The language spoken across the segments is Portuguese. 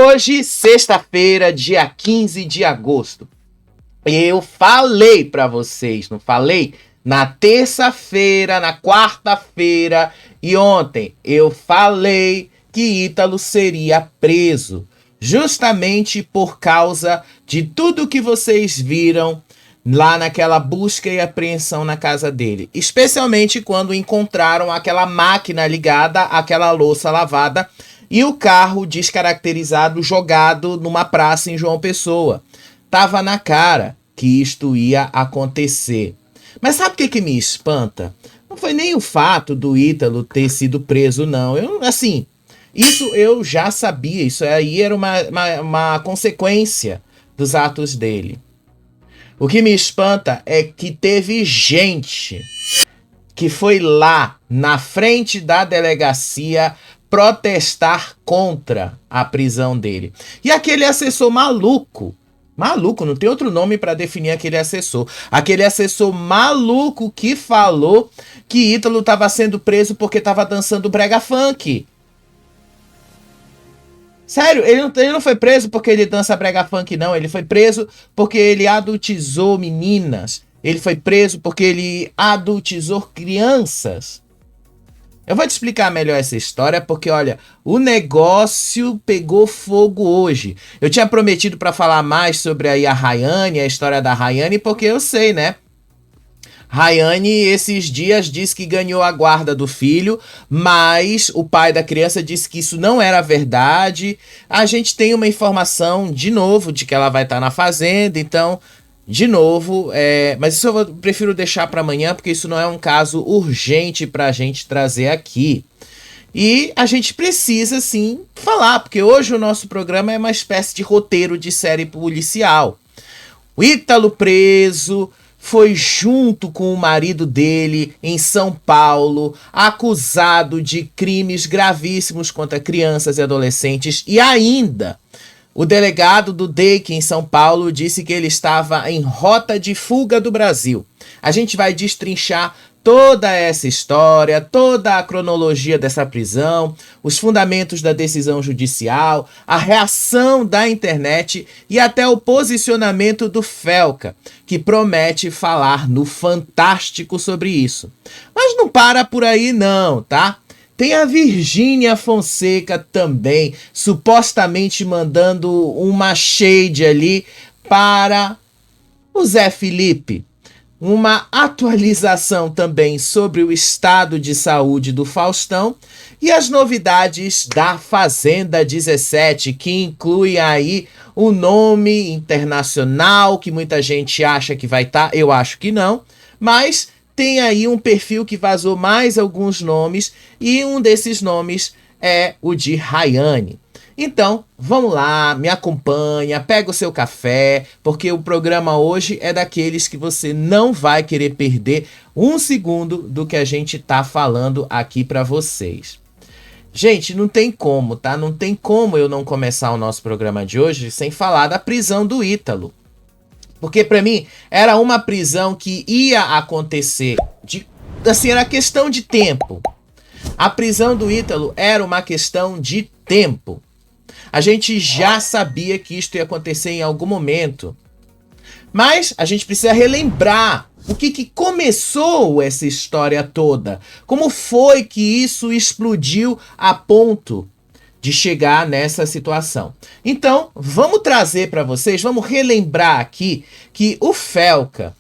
Hoje, sexta-feira, dia 15 de agosto. Eu falei pra vocês, não falei? Na terça-feira, na quarta-feira e ontem, eu falei que Ítalo seria preso. Justamente por causa de tudo que vocês viram lá naquela busca e apreensão na casa dele. Especialmente quando encontraram aquela máquina ligada àquela louça lavada e o carro descaracterizado jogado numa praça em João Pessoa. Tava na cara que isto ia acontecer. Mas sabe o que me espanta? Não foi nem o fato do Ítalo ter sido preso, não. Isso eu já sabia. Isso aí era uma consequência dos atos dele. O que me espanta é que teve gente que foi lá na frente da delegacia protestar contra a prisão dele. E aquele assessor maluco, não tem outro nome para definir aquele assessor maluco que falou que Ítalo estava sendo preso porque estava dançando brega funk. Sério, ele não foi preso porque ele dança brega funk, não. Ele foi preso porque ele adultizou meninas. Ele foi preso porque ele adultizou crianças. Eu vou te explicar melhor essa história porque, olha, o negócio pegou fogo hoje. Eu tinha prometido para falar mais sobre aí a Rayane, a história da Rayane, porque eu sei, né? Rayane, esses dias, disse que ganhou a guarda do filho, mas o pai da criança disse que isso não era verdade. A gente tem uma informação, de novo, de que ela vai estar na fazenda, então... De novo, mas isso eu prefiro deixar para amanhã, porque isso não é um caso urgente para a gente trazer aqui. E a gente precisa, sim, falar, porque hoje o nosso programa é uma espécie de roteiro de série policial. O Ítalo preso foi junto com o marido dele em São Paulo, acusado de crimes gravíssimos contra crianças e adolescentes, e ainda... O delegado do DEIC em São Paulo disse que ele estava em rota de fuga do Brasil. A gente vai destrinchar toda essa história, toda a cronologia dessa prisão, os fundamentos da decisão judicial, a reação da internet e até o posicionamento do Felca, que promete falar no Fantástico sobre isso. Mas não para por aí não, tá? Tem a Virgínia Fonseca também, supostamente mandando uma shade ali para o Zé Felipe. Uma atualização também sobre o estado de saúde do Faustão e as novidades da Fazenda 17, que inclui aí o nome internacional, que muita gente acha que vai estar, eu acho que não, mas... Tem aí um perfil que vazou mais alguns nomes e um desses nomes é o de Rayane. Então, vamos lá, me acompanha, pega o seu café, porque o programa hoje é daqueles que você não vai querer perder um segundo do que a gente tá falando aqui para vocês. Gente, não tem como, tá? Não tem como eu não começar o nosso programa de hoje sem falar da prisão do Ítalo. Porque pra mim era uma prisão que ia acontecer, era questão de tempo. A prisão do Ítalo era uma questão de tempo. A gente já sabia que isto ia acontecer em algum momento. Mas a gente precisa relembrar o que começou essa história toda. Como foi que isso explodiu a ponto de chegar nessa situação. Então, vamos trazer para vocês, vamos relembrar aqui que o Felca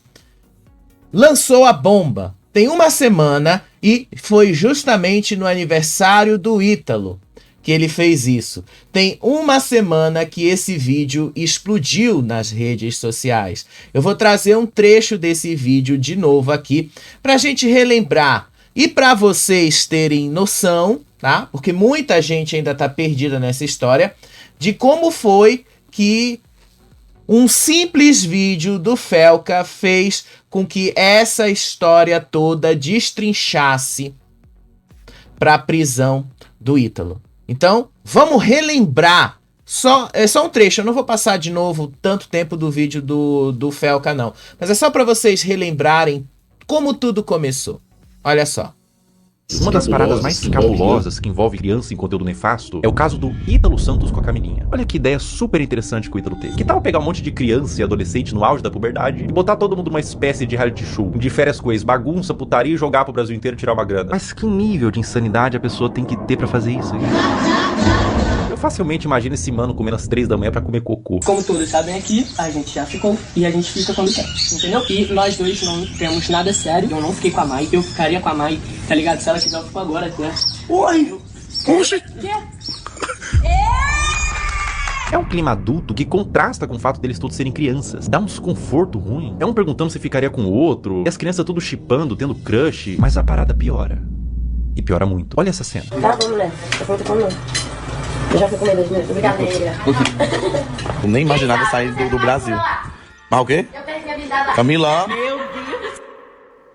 lançou a bomba tem uma semana e foi justamente no aniversário do Ítalo que ele fez isso. Tem uma semana que esse vídeo explodiu nas redes sociais. Eu vou trazer um trecho desse vídeo de novo aqui para a gente relembrar e para vocês terem noção, tá? Porque muita gente ainda tá perdida nessa história de como foi que um simples vídeo do Felca fez com que essa história toda destrinchasse para a prisão do Ítalo. Então, vamos relembrar. É só um trecho, eu não vou passar de novo tanto tempo do vídeo do Felca, não. Mas é só para vocês relembrarem como tudo começou. Olha só. Uma das paradas mais cabulosas que envolve criança em conteúdo nefasto é o caso do Ítalo Santos com a Camilinha. Olha que ideia super interessante que o Ítalo teve. Que tal pegar um monte de criança e adolescente no auge da puberdade e botar todo mundo numa espécie de reality show, de férias com ex, bagunça, putaria e jogar pro Brasil inteiro e tirar uma grana? Mas que nível de insanidade a pessoa tem que ter pra fazer isso? Eu facilmente imagino esse mano comendo às 3 da manhã pra comer cocô. Como todos sabem aqui, a gente já ficou e a gente fica quando quer, entendeu? E nós dois não temos nada sério. Eu não fiquei com a Mai, eu ficaria com a Mai, tá ligado? Se ela quiser, eu fico agora até. Oi! Oxi! É um clima adulto que contrasta com o fato deles todos serem crianças. Dá um desconforto ruim. É um perguntando se ficaria com o outro, e as crianças tudo chipando, tendo crush. Mas a parada piora. E piora muito. Olha essa cena. Tá, vamos nessa. Eu vou não. Eu já fui comer 2 minutos, brincadeira. Eu nem imaginava sair do Brasil. Mas o quê? Eu perdi a visada. Camila.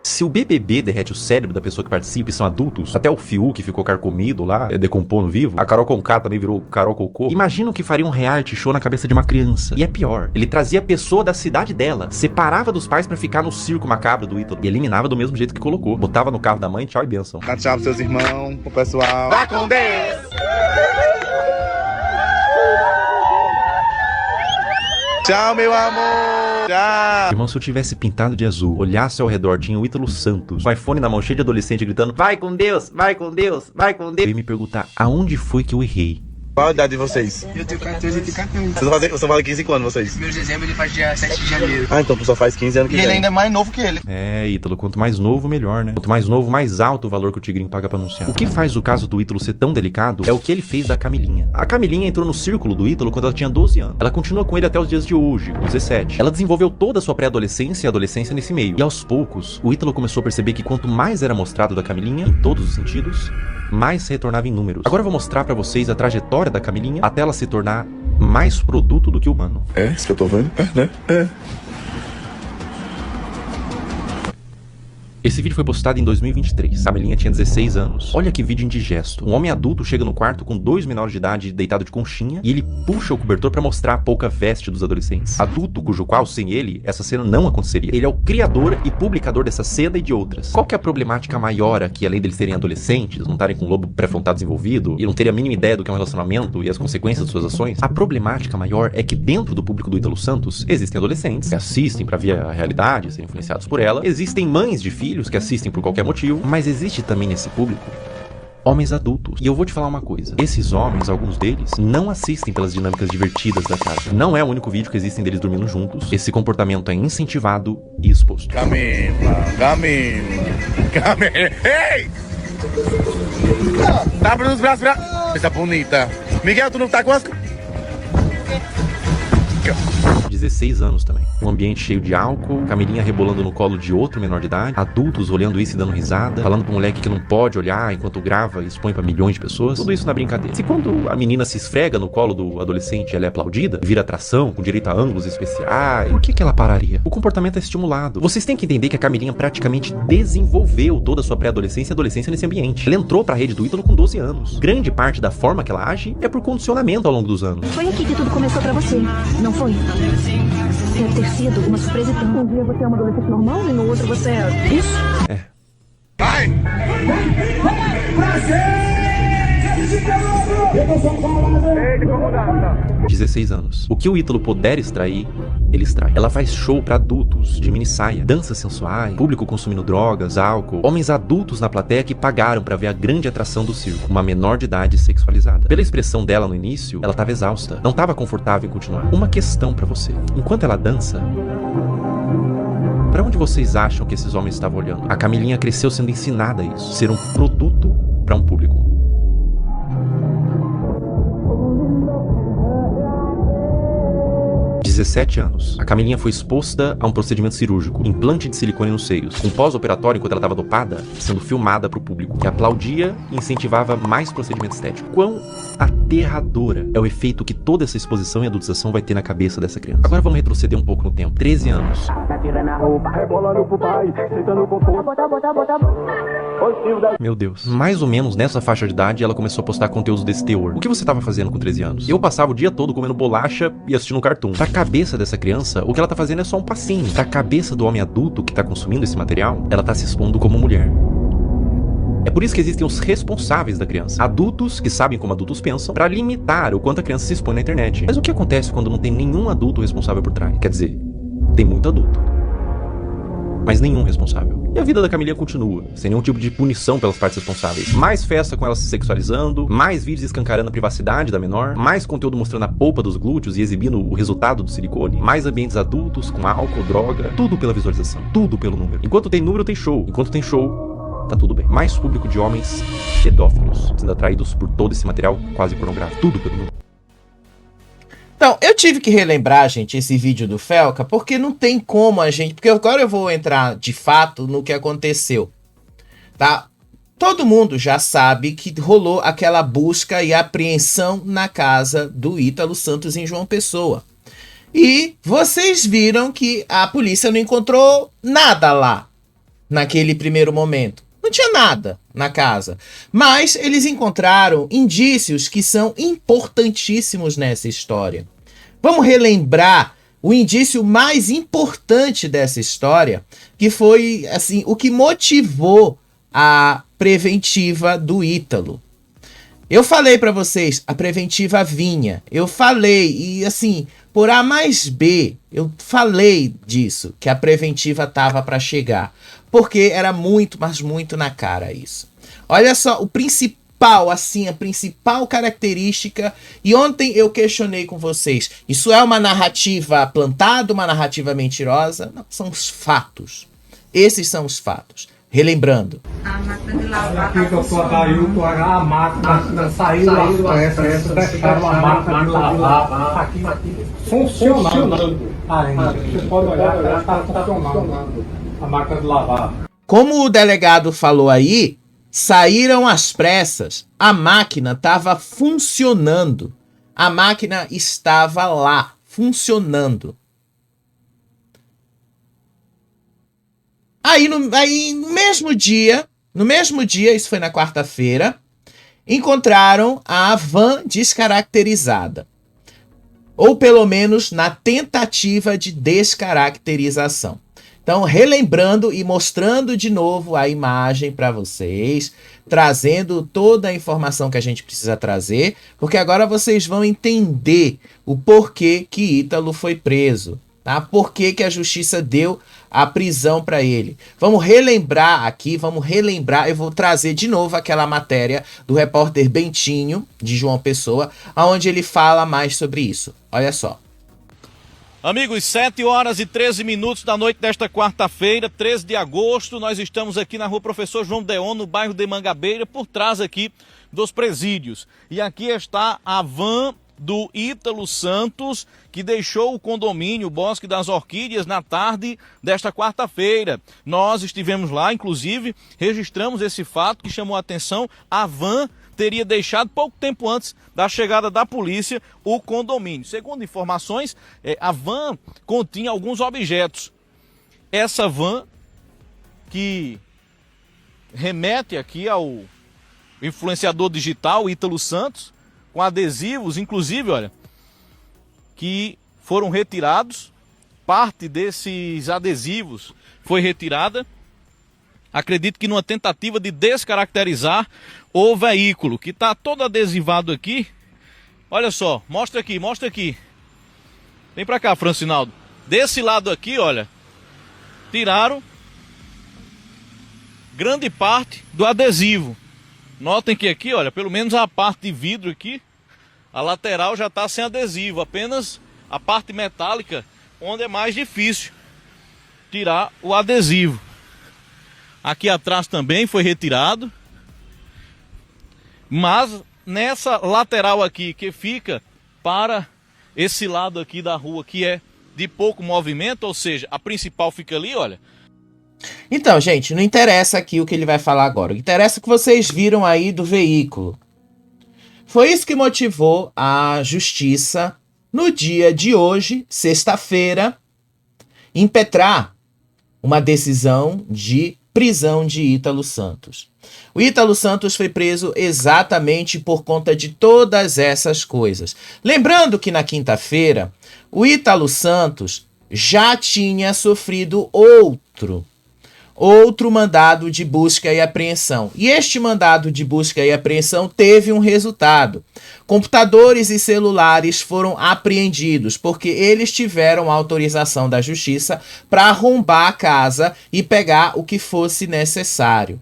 Se o BBB derrete o cérebro da pessoa que participa e são adultos, até o Fiuk que ficou carcomido lá, decompondo vivo, a Carol Conká também virou Carol Cocô, imagina o que faria um reality show na cabeça de uma criança. E é pior, ele trazia a pessoa da cidade dela, separava dos pais pra ficar no circo macabro do Ítalo e eliminava do mesmo jeito que colocou. Botava no carro da mãe, tchau e benção. Dá tchau pros seus irmãos, pro pessoal. Vá com Deus! Tchau, meu amor! Tchau! Irmão, se eu tivesse pintado de azul, olhasse ao redor, tinha o Ítalo Santos, com o iPhone na mão, cheio de adolescente gritando: vai com Deus, vai com Deus, vai com Deus. Eu ia me perguntar, aonde foi que eu errei? Qual a idade de vocês? Eu tenho 14 e tenho 14. Vocês fazem 15 quando vocês? Meu dezembro ele faz dia 7 de janeiro. Ah, então tu só faz 15 anos que E vem. ele ainda é mais novo que ele. É, Ítalo, quanto mais novo, melhor, né? Quanto mais novo, mais alto o valor que o Tigrinho paga pra anunciar. O que faz o caso do Ítalo ser tão delicado é o que ele fez da Camilinha. A Camilinha entrou no círculo do Ítalo quando ela tinha 12 anos. Ela continua com ele até os dias de hoje, com 17. Ela desenvolveu toda a sua pré-adolescência e adolescência nesse meio. E aos poucos, o Ítalo começou a perceber que quanto mais era mostrado da Camilinha, em todos os sentidos, mais se retornava em números. Agora eu vou mostrar pra vocês a trajetória da Camilinha até ela se tornar mais produto do que humano. É, isso que eu tô vendo? É, né? É. Esse vídeo foi postado em 2023. A Camilinha tinha 16 anos. Olha que vídeo indigesto. Um homem adulto chega no quarto com 2 menores de idade deitado de conchinha e ele puxa o cobertor pra mostrar a pouca veste dos adolescentes. Adulto cujo qual, sem ele, essa cena não aconteceria. Ele é o criador e publicador dessa cena e de outras. Qual que é a problemática maior aqui, além deles serem adolescentes, não estarem com o lobo pré-frontal desenvolvido e não terem a mínima ideia do que é um relacionamento e as consequências de suas ações? A problemática maior é que dentro do público do Ítalo Santos existem adolescentes que assistem pra ver a realidade, serem influenciados por ela. Existem mães de filhos que assistem por qualquer motivo, mas existe também nesse público homens adultos. E eu vou te falar uma coisa, esses homens, alguns deles, não assistem pelas dinâmicas divertidas da casa. Não é o único vídeo que existem deles dormindo juntos. Esse comportamento é incentivado e exposto. Camila. Ei! Tá abrindo os braços pra... Coisa bonita. Miguel, tu não tá com as... 16 anos também. Um ambiente cheio de álcool, Camilinha rebolando no colo de outro menor de idade, adultos olhando isso e dando risada, falando pro moleque que não pode olhar enquanto grava e expõe pra milhões de pessoas. Tudo isso na brincadeira. Se quando a menina se esfrega no colo do adolescente, ela é aplaudida, vira atração, com direito a ângulos especiais, por que ela pararia? O comportamento é estimulado. Vocês têm que entender que a Camilinha praticamente desenvolveu toda a sua pré-adolescência e adolescência nesse ambiente. Ela entrou pra rede do Ítalo com 12 anos. Grande parte da forma que ela age é por condicionamento ao longo dos anos. Foi aqui que tudo começou pra você, não foi? Deve ter sido uma surpresa e tanto. Um dia você é uma adolescente normal e no outro você é isso? É. Vai! 16 anos. O que o Ítalo puder extrair, ele extrai. Ela faz show pra adultos, de mini saia, danças sensuais, público consumindo drogas, álcool, homens adultos na plateia que pagaram pra ver a grande atração do circo, uma menor de idade sexualizada. Pela expressão dela no início, ela tava exausta, não tava confortável em continuar. Uma questão pra você. Enquanto ela dança, pra onde vocês acham que esses homens estavam olhando? A Camilinha cresceu sendo ensinada a isso, ser um produto pra um público. 17 anos. A Camilinha foi exposta a um procedimento cirúrgico, implante de silicone nos seios. Um pós-operatório, enquanto ela estava dopada, sendo filmada para o público, que aplaudia e incentivava mais procedimento estético. Quão aterradora é o efeito que toda essa exposição e adultização vai ter na cabeça dessa criança. Agora vamos retroceder um pouco no tempo. 13 anos. Meu Deus. Mais ou menos nessa faixa de idade, ela começou a postar conteúdos desse teor. O que você estava fazendo com 13 anos? Eu passava o dia todo comendo bolacha e assistindo um cartoon. Pra cabeça dessa criança, o que ela tá fazendo é só um passinho. Pra cabeça do homem adulto que tá consumindo esse material, ela tá se expondo como mulher. É por isso que existem os responsáveis da criança. Adultos que sabem como adultos pensam para limitar o quanto a criança se expõe na internet. Mas o que acontece quando não tem nenhum adulto responsável por trás? Quer dizer, tem muito adulto, mas nenhum responsável. E a vida da Camilinha continua, sem nenhum tipo de punição pelas partes responsáveis. Mais festa com ela se sexualizando, mais vídeos escancarando a privacidade da menor, mais conteúdo mostrando a polpa dos glúteos e exibindo o resultado do silicone, mais ambientes adultos com álcool, droga, tudo pela visualização, tudo pelo número. Enquanto tem número, tem show. Enquanto tem show, tá tudo bem. Mais público de homens pedófilos, sendo atraídos por todo esse material quase pornográfico, tudo pelo número. Então, eu tive que relembrar, gente, esse vídeo do Felca, porque não tem como a gente... Porque agora eu vou entrar, de fato, no que aconteceu, tá? Todo mundo já sabe que rolou aquela busca e apreensão na casa do Ítalo Santos em João Pessoa. E vocês viram que a polícia não encontrou nada lá, naquele primeiro momento. Não tinha nada na casa. Mas eles encontraram indícios que são importantíssimos nessa história. Vamos relembrar o indício mais importante dessa história, que foi assim, o que motivou a preventiva do Ítalo. Eu falei para vocês, a preventiva vinha. Eu falei, e assim, por A mais B, eu falei disso, que a preventiva tava para chegar. Porque era muito, mas muito na cara isso. Olha só, o principal, assim, a principal característica, e ontem eu questionei com vocês, isso é uma narrativa plantada, uma narrativa mentirosa? Não, são os fatos. Esses são os fatos. Relembrando. A máquina de lavar. Aqui que eu sou a máquina saiu das pressas, deixaram a máquina de lavar aqui funcionando ainda. Você pode olhar, ela está funcionando. A máquina de lavar. Como o delegado falou aí, saíram às pressas. A máquina estava funcionando. A máquina estava lá, funcionando. Aí no mesmo dia, isso foi na quarta-feira, encontraram a van descaracterizada. Ou pelo menos na tentativa de descaracterização. Então, relembrando e mostrando de novo a imagem para vocês, trazendo toda a informação que a gente precisa trazer, porque agora vocês vão entender o porquê que Ítalo foi preso, tá? Por que que a justiça deu a prisão para ele. Vamos relembrar aqui, eu vou trazer de novo aquela matéria do repórter Bentinho, de João Pessoa, onde ele fala mais sobre isso. Olha só. Amigos, 7 horas e 13 minutos da noite desta quarta-feira, 13 de agosto, nós estamos aqui na rua Professor João Deon, no bairro de Mangabeira, por trás aqui dos presídios. E aqui está a van do Ítalo Santos, que deixou o condomínio Bosque das Orquídeas na tarde desta quarta-feira. Nós estivemos lá, inclusive, registramos esse fato que chamou a atenção. A van teria deixado pouco tempo antes da chegada da polícia o condomínio. Segundo informações, a van continha alguns objetos. Essa van, que remete aqui ao influenciador digital Ítalo Santos, com adesivos, inclusive, olha, que foram retirados. Parte desses adesivos foi retirada. Acredito que numa tentativa de descaracterizar o veículo, que está todo adesivado aqui. Olha só, mostra aqui. Vem pra cá, Francinaldo. Desse lado aqui, olha, tiraram grande parte do adesivo. Notem que aqui, olha, pelo menos a parte de vidro aqui, a lateral já está sem adesivo. Apenas a parte metálica, onde é mais difícil tirar o adesivo. Aqui atrás também foi retirado. Mas nessa lateral aqui, que fica para esse lado aqui da rua, que é de pouco movimento, ou seja, a principal fica ali, olha. Então, gente, não interessa aqui o que ele vai falar agora. O que interessa é o que vocês viram aí do veículo. Foi isso que motivou a justiça, no dia de hoje, sexta-feira, impetrar uma decisão de prisão de Ítalo Santos. O Ítalo Santos foi preso exatamente por conta de todas essas coisas. Lembrando que na quinta-feira, o Ítalo Santos já tinha sofrido outro mandado de busca e apreensão. E este mandado de busca e apreensão teve um resultado. Computadores e celulares foram apreendidos porque eles tiveram autorização da justiça para arrombar a casa e pegar o que fosse necessário.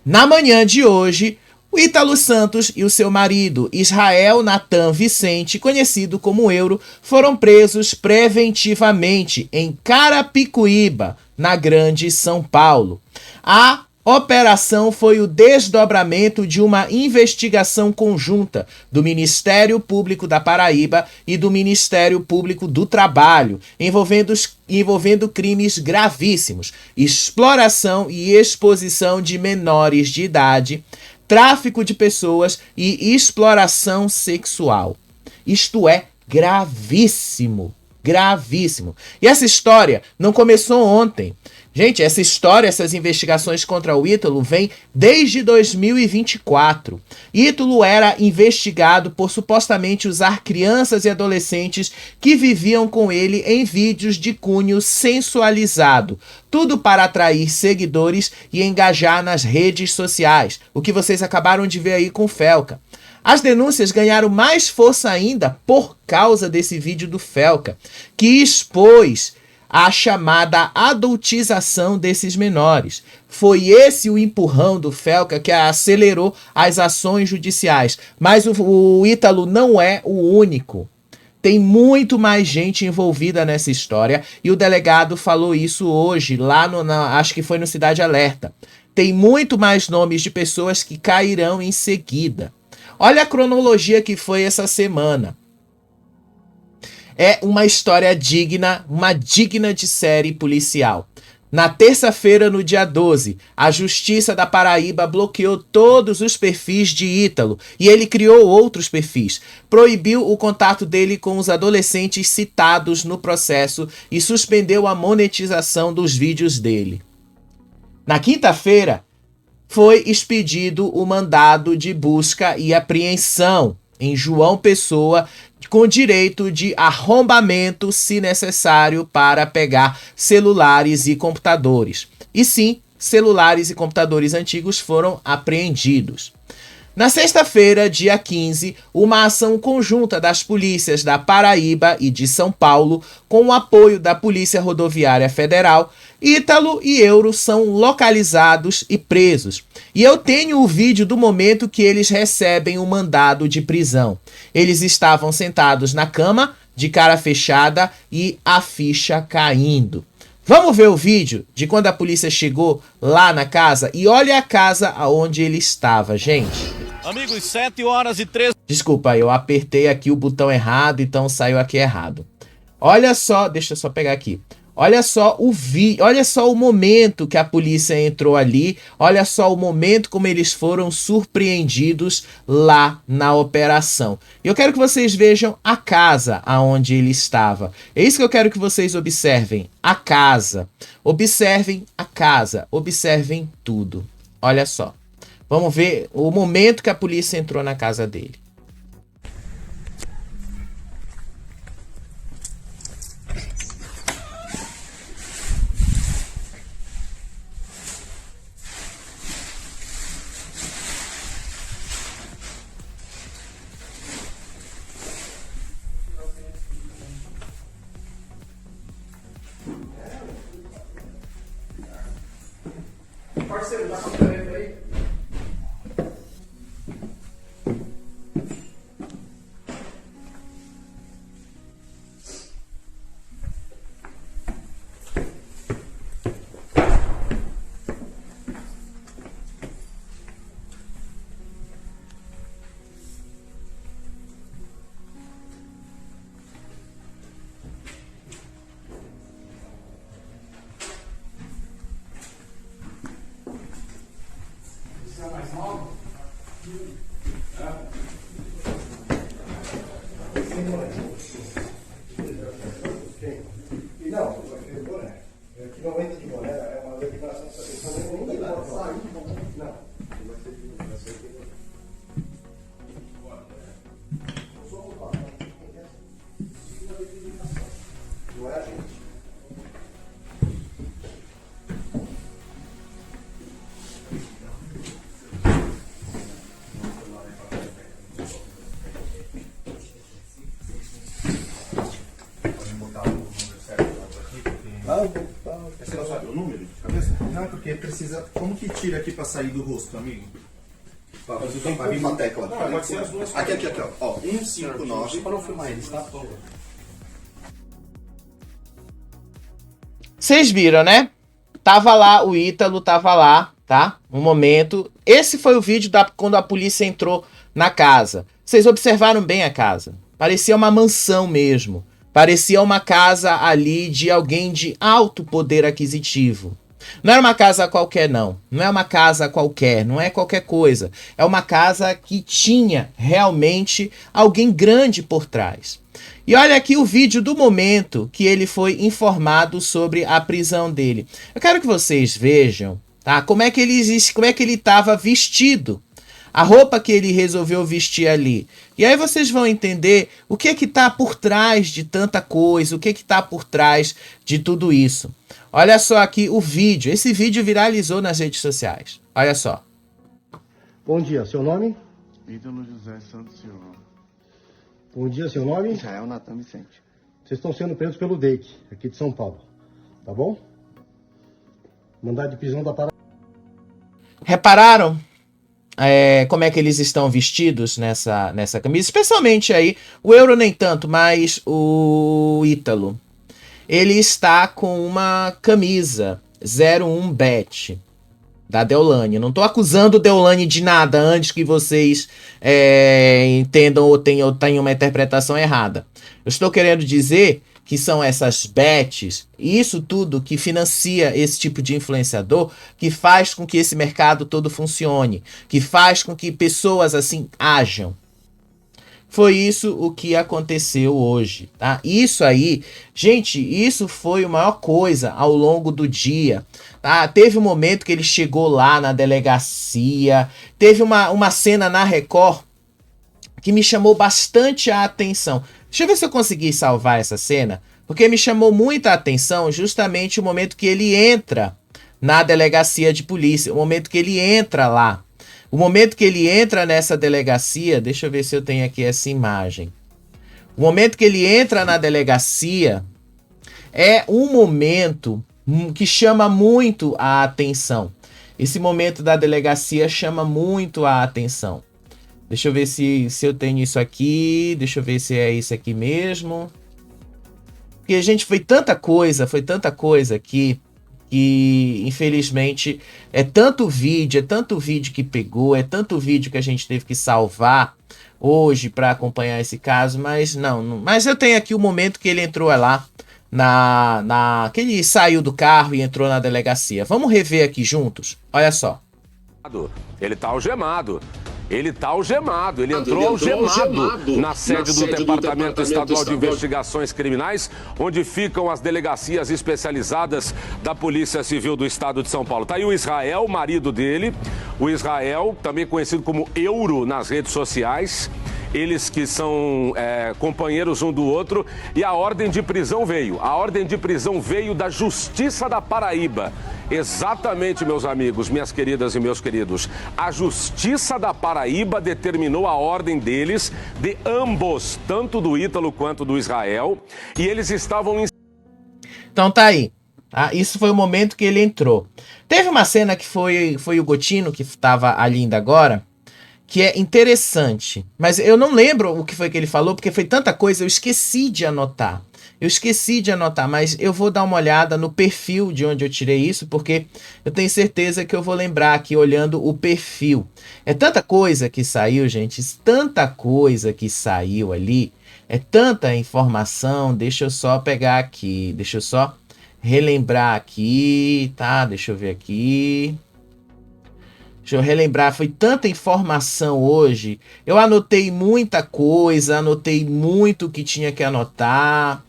Na manhã de hoje, o Ítalo Santos e o seu marido, Israel Natan Vicente, conhecido como Euro, foram presos preventivamente em Carapicuíba, na Grande São Paulo. A operação foi o desdobramento de uma investigação conjunta do Ministério Público da Paraíba e do Ministério Público do Trabalho, envolvendo crimes gravíssimos, exploração e exposição de menores de idade, tráfico de pessoas e exploração sexual. Isto é gravíssimo, gravíssimo. E essa história não começou ontem. Gente, essa história, essas investigações contra o Ítalo vêm desde 2024. Ítalo era investigado por supostamente usar crianças e adolescentes que viviam com ele em vídeos de cunho sensualizado. Tudo para atrair seguidores e engajar nas redes sociais. O que vocês acabaram de ver aí com o Felca. As denúncias ganharam mais força ainda por causa desse vídeo do Felca, que expôs a chamada adultização desses menores. Foi esse o empurrão do Felca que acelerou as ações judiciais. Mas o Ítalo não é o único. Tem muito mais gente envolvida nessa história e o delegado falou isso hoje, lá acho que foi no Cidade Alerta. Tem muito mais nomes de pessoas que cairão em seguida. Olha a cronologia que foi essa semana. É uma história digna de série policial. Na terça-feira, no dia 12, a Justiça da Paraíba bloqueou todos os perfis de Ítalo e ele criou outros perfis. Proibiu o contato dele com os adolescentes citados no processo e suspendeu a monetização dos vídeos dele. Na quinta-feira, foi expedido o mandado de busca e apreensão em João Pessoa, com direito de arrombamento, se necessário, para pegar celulares e computadores. E sim, celulares e computadores antigos foram apreendidos. Na sexta-feira, dia 15, uma ação conjunta das polícias da Paraíba e de São Paulo, com o apoio da Polícia Rodoviária Federal, Ítalo e Euro são localizados e presos. E eu tenho o vídeo do momento que eles recebem o mandado de prisão. Eles estavam sentados na cama, de cara fechada e a ficha caindo. Vamos ver o vídeo de quando a polícia chegou lá na casa e olha a casa onde ele estava, gente. Amigos, 7h13. Desculpa, eu apertei aqui o botão errado, então saiu aqui errado. Olha só, deixa eu só pegar aqui. Olha só o vídeo, olha só o momento que a polícia entrou ali, olha só o momento como eles foram surpreendidos lá na operação. E eu quero que vocês vejam a casa aonde ele estava. É isso que eu quero que vocês observem, a casa. Observem a casa, observem tudo. Olha só. Vamos ver o momento que a polícia entrou na casa dele. Parceiro, dá pra ver aí? Você não sabe o número de cabeça? Não, porque precisa... Como que tira aqui pra sair do rosto, amigo? Pra vir pra tecla. Pode ser as duas. Aqui, ó. 159. Para não filmar eles, tá? Vocês viram, né? Tava lá, o Ítalo tava lá, tá? Um momento. Esse foi o vídeo quando a polícia entrou na casa. Vocês observaram bem a casa. Parecia uma mansão mesmo. Parecia uma casa ali de alguém de alto poder aquisitivo. Não era uma casa qualquer, não. Não é uma casa qualquer, não é qualquer coisa. É uma casa que tinha realmente alguém grande por trás. E olha aqui o vídeo do momento que ele foi informado sobre a prisão dele. Eu quero que vocês vejam, tá? Como é que ele estava vestido. A roupa que ele resolveu vestir ali. E aí vocês vão entender o que é que tá por trás de tanta coisa, o que é que tá por trás de tudo isso. Olha só aqui o vídeo. Esse vídeo viralizou nas redes sociais. Olha só. Bom dia, seu nome? Ítalo José Santos Silva. Bom dia, seu nome? Israel Natan Vicente. Vocês estão sendo presos pelo DEIC, aqui de São Paulo. Tá bom? Mandado de prisão da Paraíba. Repararam? Como é que eles estão vestidos nessa camisa, especialmente aí, o Euro nem tanto, mas o Ítalo, ele está com uma camisa 01 Bet da Deolane. Não estou acusando Deolane de nada antes que vocês entendam ou tenham uma interpretação errada. Eu estou querendo dizer que são essas bets, e isso tudo que financia esse tipo de influenciador, que faz com que esse mercado todo funcione, que faz com que pessoas assim ajam. Foi isso o que aconteceu hoje, tá? Isso aí, gente, isso foi a maior coisa ao longo do dia, tá? Teve um momento que ele chegou lá na delegacia, teve uma cena na Record que me chamou bastante a atenção. Deixa eu ver se eu consegui salvar essa cena, porque me chamou muita atenção justamente o momento que ele entra na delegacia de polícia, o momento que ele entra lá. O momento que ele entra nessa delegacia, deixa eu ver se eu tenho aqui essa imagem. O momento que ele entra na delegacia é um momento que chama muito a atenção. Esse momento da delegacia chama muito a atenção. Deixa eu ver se eu tenho isso aqui. Deixa eu ver se é isso aqui mesmo. Porque, gente, foi tanta coisa aqui que, infelizmente, é tanto vídeo que pegou, é tanto vídeo que a gente teve que salvar hoje para acompanhar esse caso, mas não. Mas eu tenho aqui o momento que ele entrou lá, que ele saiu do carro e entrou na delegacia. Vamos rever aqui juntos? Olha só. Ele tá algemado. Ele entrou algemado na sede do Departamento Estadual de Investigações Criminais, onde ficam as delegacias especializadas da Polícia Civil do Estado de São Paulo. Tá aí o Israel, marido dele, o Israel, também conhecido como Euro nas redes sociais. Eles que são companheiros um do outro, e a ordem de prisão veio. A ordem de prisão veio da Justiça da Paraíba. Exatamente, meus amigos, minhas queridas e meus queridos. A Justiça da Paraíba determinou a ordem deles, de ambos, tanto do Ítalo quanto do Israel, e eles estavam... Então tá aí. Ah, isso foi o momento que ele entrou. Teve uma cena que foi o Gotino, que estava ali ainda agora, que é interessante, mas eu não lembro o que foi que ele falou, porque foi tanta coisa, eu esqueci de anotar, mas eu vou dar uma olhada no perfil de onde eu tirei isso, porque eu tenho certeza que eu vou lembrar aqui olhando o perfil. É tanta coisa que saiu, gente, tanta coisa que saiu ali, é tanta informação. Deixa eu só pegar aqui, deixa eu só relembrar aqui, tá? Deixa eu ver aqui. Deixa eu relembrar, foi tanta informação hoje. Eu anotei muita coisa, anotei muito que tinha que anotar.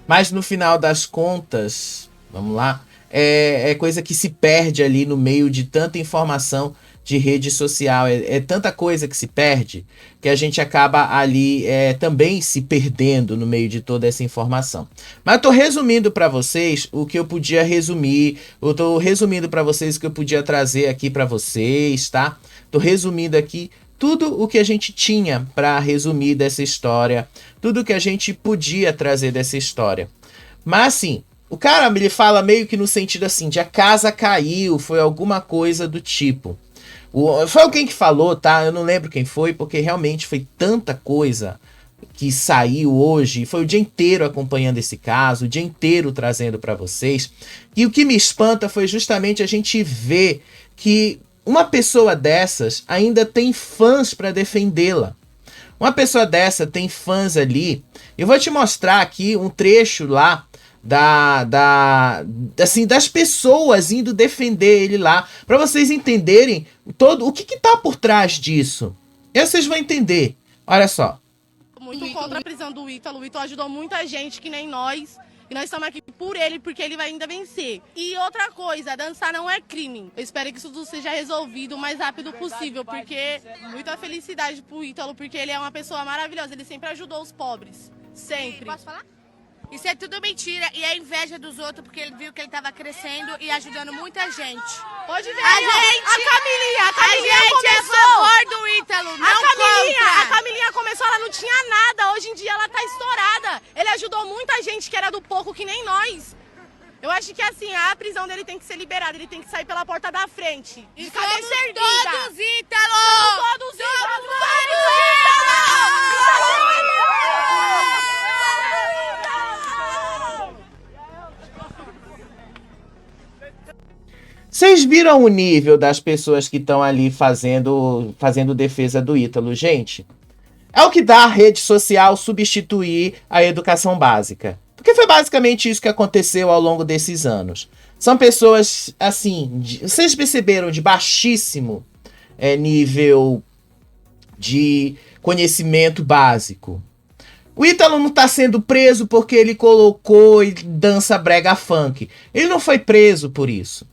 Mas no final das contas, vamos lá, é coisa que se perde ali no meio de tanta informação de rede social. É tanta coisa que se perde que a gente acaba ali também se perdendo no meio de toda essa informação. Mas eu tô resumindo para vocês o que eu podia resumir. Eu tô resumindo para vocês o que eu podia trazer aqui para vocês, tá? Tô resumindo aqui tudo o que a gente tinha para resumir dessa história, tudo que a gente podia trazer dessa história. Mas assim, O cara, ele fala meio que no sentido assim, de a casa caiu, foi alguma coisa do tipo. Foi alguém que falou, tá? Eu não lembro quem foi, porque realmente foi tanta coisa que saiu hoje. Foi o dia inteiro acompanhando esse caso, o dia inteiro trazendo pra vocês. E o que me espanta foi justamente a gente ver que uma pessoa dessas ainda tem fãs pra defendê-la. Uma pessoa dessa tem fãs ali. Eu vou te mostrar aqui um trecho lá das pessoas indo defender ele lá, para vocês entenderem todo o que tá por trás disso. E aí vocês vão entender. Olha só. Muito contra a prisão do Ítalo. O Ítalo ajudou muita gente, que nem nós. E nós estamos aqui por ele, porque ele vai ainda vencer. E outra coisa, dançar não é crime. Eu espero que isso tudo seja resolvido o mais rápido possível, porque muita felicidade pro Ítalo, porque ele é uma pessoa maravilhosa. Ele sempre ajudou os pobres. Sempre. Posso falar? Isso é tudo mentira e é inveja dos outros, porque ele viu que ele estava crescendo e ajudando muita gente. Pode ver, a Camilinha começou. É a favor do Ítalo, não contra. A Camilinha começou, ela não tinha nada, hoje em dia ela tá estourada. Ele ajudou muita gente que era do pouco, que nem nós. Eu acho que assim, a prisão dele tem que ser liberada, ele tem que sair pela porta da frente. E somos todos Ítalo! Todos Ítalo! Vocês viram o nível das pessoas que estão ali fazendo defesa do Ítalo, gente? É o que dá a rede social substituir a educação básica. Porque foi basicamente isso que aconteceu ao longo desses anos. São pessoas, assim, vocês perceberam, de baixíssimo nível de conhecimento básico. O Ítalo não está sendo preso porque ele colocou e dança brega funk. Ele não foi preso por isso.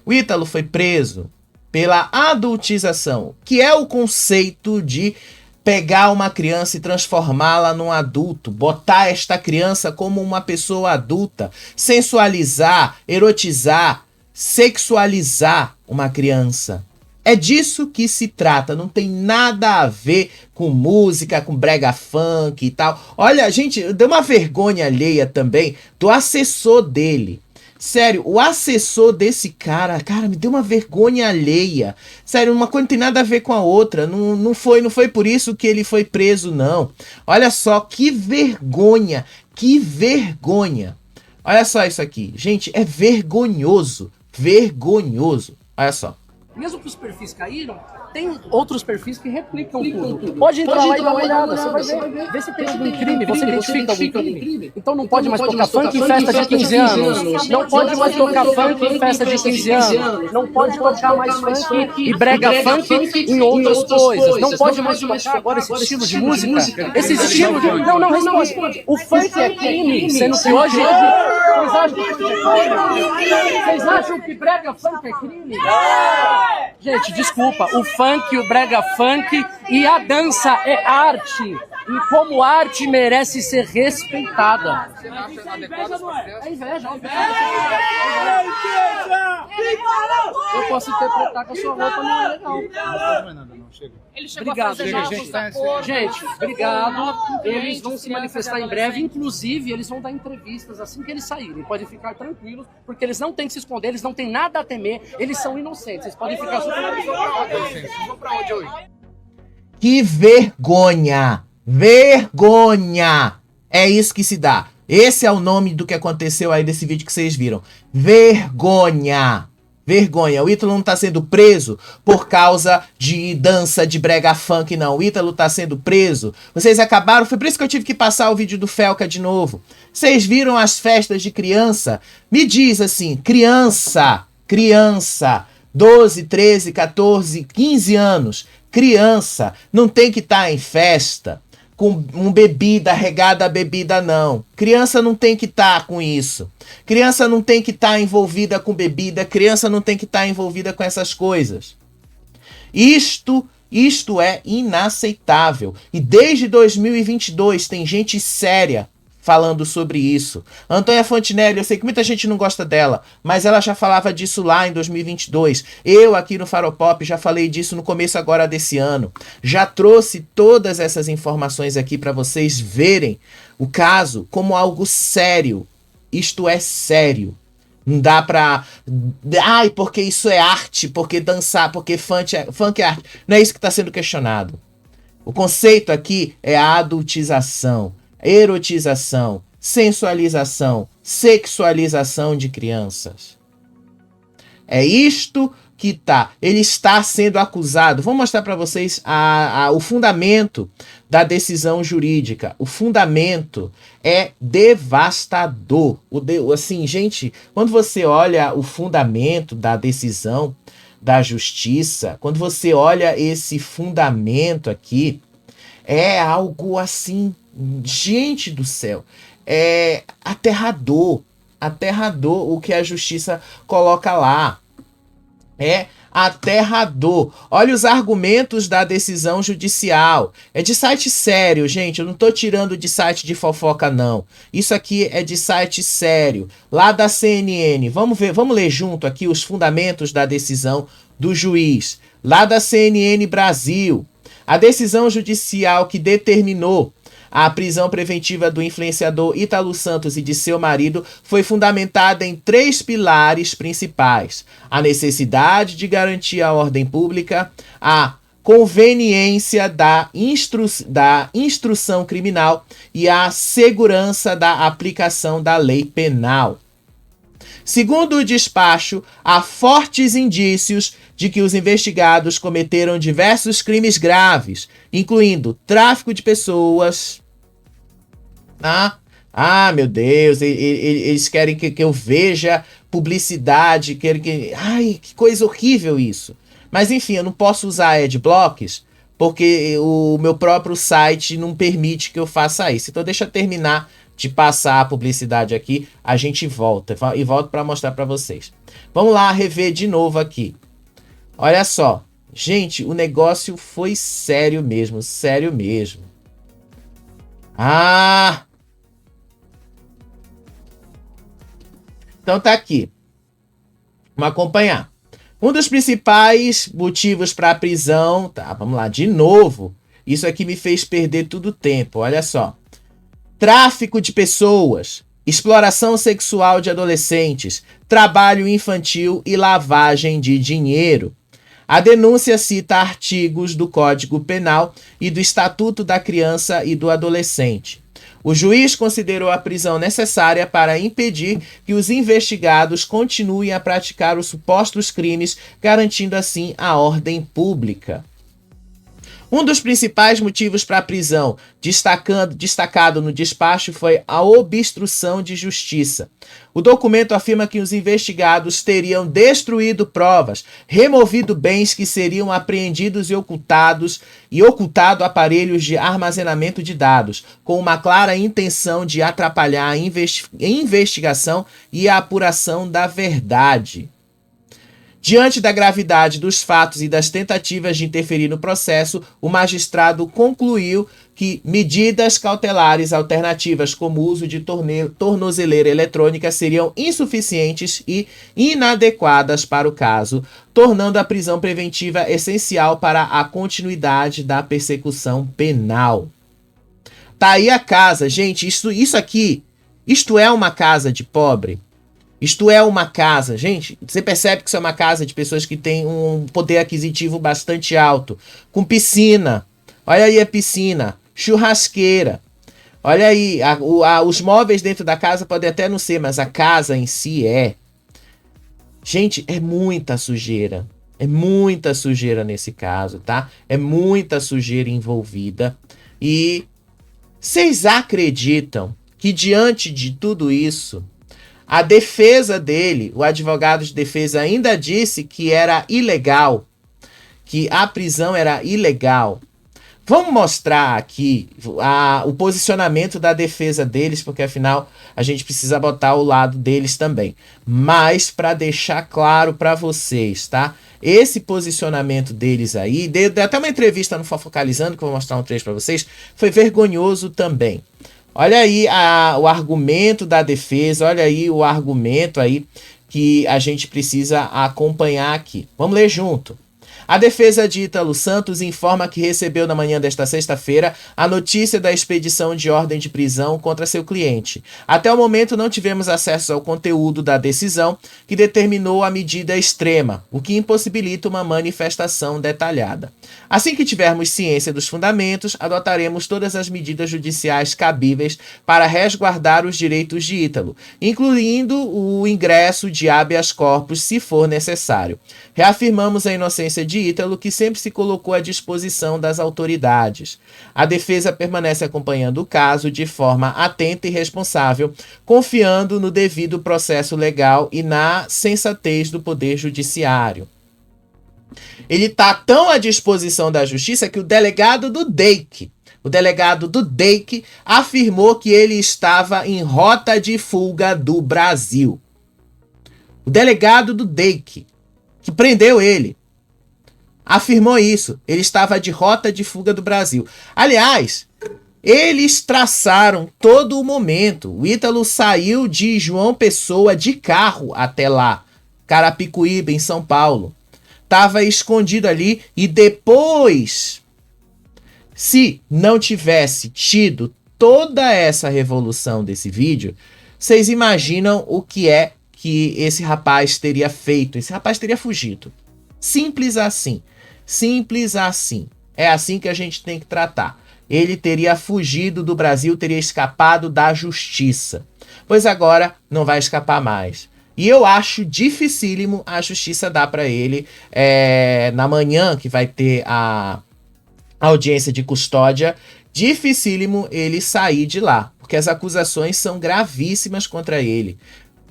O Ítalo foi preso pela adultização, que é o conceito de pegar uma criança e transformá-la num adulto, botar esta criança como uma pessoa adulta, sensualizar, erotizar, sexualizar uma criança. É disso que se trata, não tem nada a ver com música, com brega funk e tal. Olha, gente, deu uma vergonha alheia também do assessor dele. Sério, o assessor desse cara, me deu uma vergonha alheia. Sério, uma coisa não tem nada a ver com a outra. Não foi por isso que ele foi preso, não. Olha só, que vergonha. Que vergonha. Olha só isso aqui. Gente, é vergonhoso. Vergonhoso. Olha só. Mesmo que os perfis caíram, tem outros perfis que replicam tudo. Pode entrar lá e dar uma olhada, você vai ver. Vê se tem algum crime, você identifica algum crime. Então não pode mais tocar funk em festa de 15 anos. Não pode mais tocar funk em festa de 15 anos. Não pode tocar mais funk e brega funk em outras coisas. Não pode mais tocar agora esse estilo de música. Esse estilo de... Não responde. O funk é crime, sendo que hoje... Vocês acham que brega funk é crime? Gente, desculpa, o funk, o brega funk e a dança é arte. E como arte merece ser respeitada. É inveja. Eu posso interpretar que a sua roupa não é legal. Ele chegou Obrigado, a fazer gente, obrigado. Eles vão se manifestar em breve. Inclusive, eles vão dar entrevistas assim que eles saírem. Podem ficar tranquilos, porque eles não têm que se esconder, eles não têm nada a temer, eles são inocentes. Vocês podem ficar super tranquilos. Que vergonha! Vergonha! É isso que se dá. Esse é o nome do que aconteceu aí desse vídeo que vocês viram. Vergonha! Vergonha. O Ítalo não tá sendo preso por causa de dança de brega funk, não. O Ítalo tá sendo preso. Vocês acabaram... Foi por isso que eu tive que passar o vídeo do Felca de novo. Vocês viram as festas de criança? Me diz assim, criança, 12, 13, 14, 15 anos. Criança não tem que estar em festa com bebida, regada a bebida, não. Criança não tem que estar com isso. Criança não tem que estar envolvida com bebida. Criança não tem que estar envolvida com essas coisas. Isto é inaceitável. E desde 2022 tem gente séria falando sobre isso. Antônia Fontinelli, eu sei que muita gente não gosta dela, mas ela já falava disso lá em 2022. Eu aqui no Faropop já falei disso no começo agora desse ano. Já trouxe todas essas informações aqui para vocês verem o caso como algo sério. isto é sério. Não dá pra... Ai, porque isso é arte, porque dançar, porque funk é arte. Não é isso que está sendo questionado. O conceito aqui é a adultização, erotização, sensualização, sexualização de crianças. É isto que tá. Ele está sendo acusado. Vou mostrar para vocês o fundamento da decisão jurídica. O fundamento é devastador. Assim, gente, quando você olha o fundamento da decisão da justiça, quando você olha esse fundamento aqui, é algo assim, gente do céu, é aterrador o que a justiça coloca lá. É aterrador. Olha os argumentos da decisão judicial. É de site sério, gente. Eu não tô tirando de site de fofoca, não. Isso aqui é de site sério. Lá da CNN. Vamos ver, vamos ler junto aqui os fundamentos da decisão do juiz. Lá da CNN Brasil. A decisão judicial que determinou a prisão preventiva do influenciador Ítalo Santos e de seu marido foi fundamentada em 3 pilares principais: a necessidade de garantir a ordem pública, a conveniência da instrução criminal e a segurança da aplicação da lei penal. Segundo o despacho, há fortes indícios de que os investigados cometeram diversos crimes graves, incluindo tráfico de pessoas. Meu Deus, eles querem que eu veja publicidade, querem que... Ai, que coisa horrível isso. Mas enfim, eu não posso usar adblocks, porque o meu próprio site não permite que eu faça isso. Então deixa eu terminar de passar a publicidade aqui, a gente volta e volto para mostrar para vocês. Vamos lá rever de novo aqui. Olha só, gente, o negócio foi sério mesmo, sério mesmo. Então tá aqui. Vamos acompanhar. Um dos principais motivos para a prisão, tá? Vamos lá, de novo. Isso aqui me fez perder todo o tempo, olha só. Tráfico de pessoas, exploração sexual de adolescentes, trabalho infantil e lavagem de dinheiro. A denúncia cita artigos do Código Penal e do Estatuto da Criança e do Adolescente. O juiz considerou a prisão necessária para impedir que os investigados continuem a praticar os supostos crimes, garantindo assim a ordem pública. Um dos principais motivos para a prisão, destacado no despacho, foi a obstrução de justiça. O documento afirma que os investigados teriam destruído provas, removido bens que seriam apreendidos e ocultado aparelhos de armazenamento de dados, com uma clara intenção de atrapalhar a investigação e a apuração da verdade. Diante da gravidade dos fatos e das tentativas de interferir no processo, o magistrado concluiu que medidas cautelares alternativas, como o uso de tornozeleira eletrônica, seriam insuficientes e inadequadas para o caso, tornando a prisão preventiva essencial para a continuidade da persecução penal. Tá aí a casa, gente, isso aqui, isto é uma casa de pobre. Isto é uma casa, gente, você percebe que isso é uma casa de pessoas que têm um poder aquisitivo bastante alto, com piscina, olha aí a piscina, churrasqueira, olha aí, os móveis dentro da casa podem até não ser, mas a casa em si é. Gente, é muita sujeira nesse caso, tá? É muita sujeira envolvida e vocês acreditam que diante de tudo isso, a defesa dele, o advogado de defesa ainda disse que era ilegal, que a prisão era ilegal. Vamos mostrar aqui o posicionamento da defesa deles, porque afinal a gente precisa botar o lado deles também. Mas para deixar claro para vocês, tá? Esse posicionamento deles aí, deu até uma entrevista no Fofocalizando, que eu vou mostrar um trecho para vocês, foi vergonhoso também. Olha aí o argumento da defesa, olha aí o argumento aí que a gente precisa acompanhar aqui. Vamos ler junto. A defesa de Ítalo Santos informa que recebeu na manhã desta sexta-feira a notícia da expedição de ordem de prisão contra seu cliente. Até o momento não tivemos acesso ao conteúdo da decisão que determinou a medida extrema, o que impossibilita uma manifestação detalhada. Assim que tivermos ciência dos fundamentos, adotaremos todas as medidas judiciais cabíveis para resguardar os direitos de Ítalo, incluindo o ingresso de habeas corpus se for necessário. Reafirmamos a inocência de Ítalo, que sempre se colocou à disposição das autoridades. A defesa permanece acompanhando o caso de forma atenta e responsável, confiando no devido processo legal e na sensatez do Poder Judiciário. Ele está tão à disposição da justiça que o delegado do DEIC afirmou que ele estava em rota de fuga do Brasil. O delegado do DEIC, que prendeu ele, afirmou isso. Ele estava de rota de fuga do Brasil. Aliás, eles traçaram todo o momento. O Ítalo saiu de João Pessoa de carro até lá, Carapicuíba, em São Paulo. Estava escondido ali e depois, se não tivesse tido toda essa revolução desse vídeo, vocês imaginam o que é que esse rapaz teria feito? Esse rapaz teria fugido. Simples assim. Simples assim. É assim que a gente tem que tratar. Ele teria fugido do Brasil, teria escapado da justiça. Pois agora não vai escapar mais. E eu acho dificílimo a justiça dar para ele na manhã que vai ter a audiência de custódia, dificílimo ele sair de lá, porque as acusações são gravíssimas contra ele.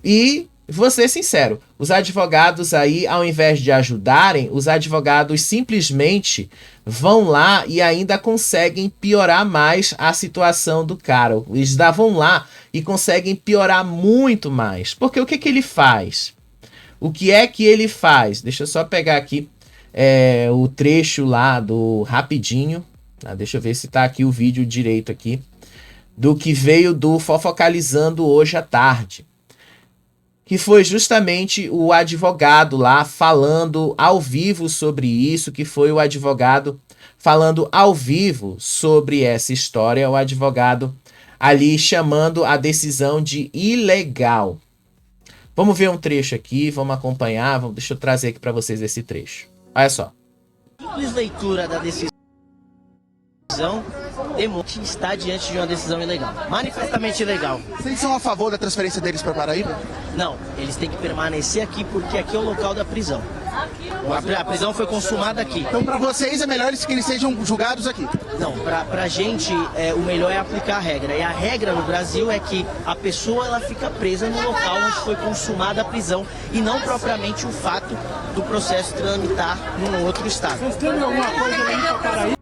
E vou ser sincero, os advogados aí, ao invés de ajudarem, os advogados simplesmente vão lá e ainda conseguem piorar mais a situação do cara. Eles vão lá e conseguem piorar muito mais. Porque o que que ele faz? O que é que ele faz? Deixa eu só pegar aqui o trecho lá do rapidinho. Deixa eu ver se tá aqui o vídeo direito aqui. Do que veio do Fofocalizando hoje à tarde. Que foi justamente o advogado lá falando ao vivo sobre isso, que foi o advogado falando ao vivo sobre essa história, o advogado ali chamando a decisão de ilegal. Vamos ver um trecho aqui, vamos acompanhar, deixa eu trazer aqui para vocês esse trecho. Olha só. Simples leitura da decisão demonstra que está diante de uma decisão ilegal, manifestamente ilegal. Vocês são a favor da transferência deles para Paraíba? Não, eles têm que permanecer aqui porque aqui é o local da prisão. A prisão foi consumada aqui. Então para vocês é melhor que eles sejam julgados aqui? Não, pra gente o melhor é aplicar a regra. E a regra no Brasil é que a pessoa ela fica presa no local onde foi consumada a prisão e não propriamente o fato do processo tramitar num outro estado. Vocês têm alguma coisa aí para Paraíba?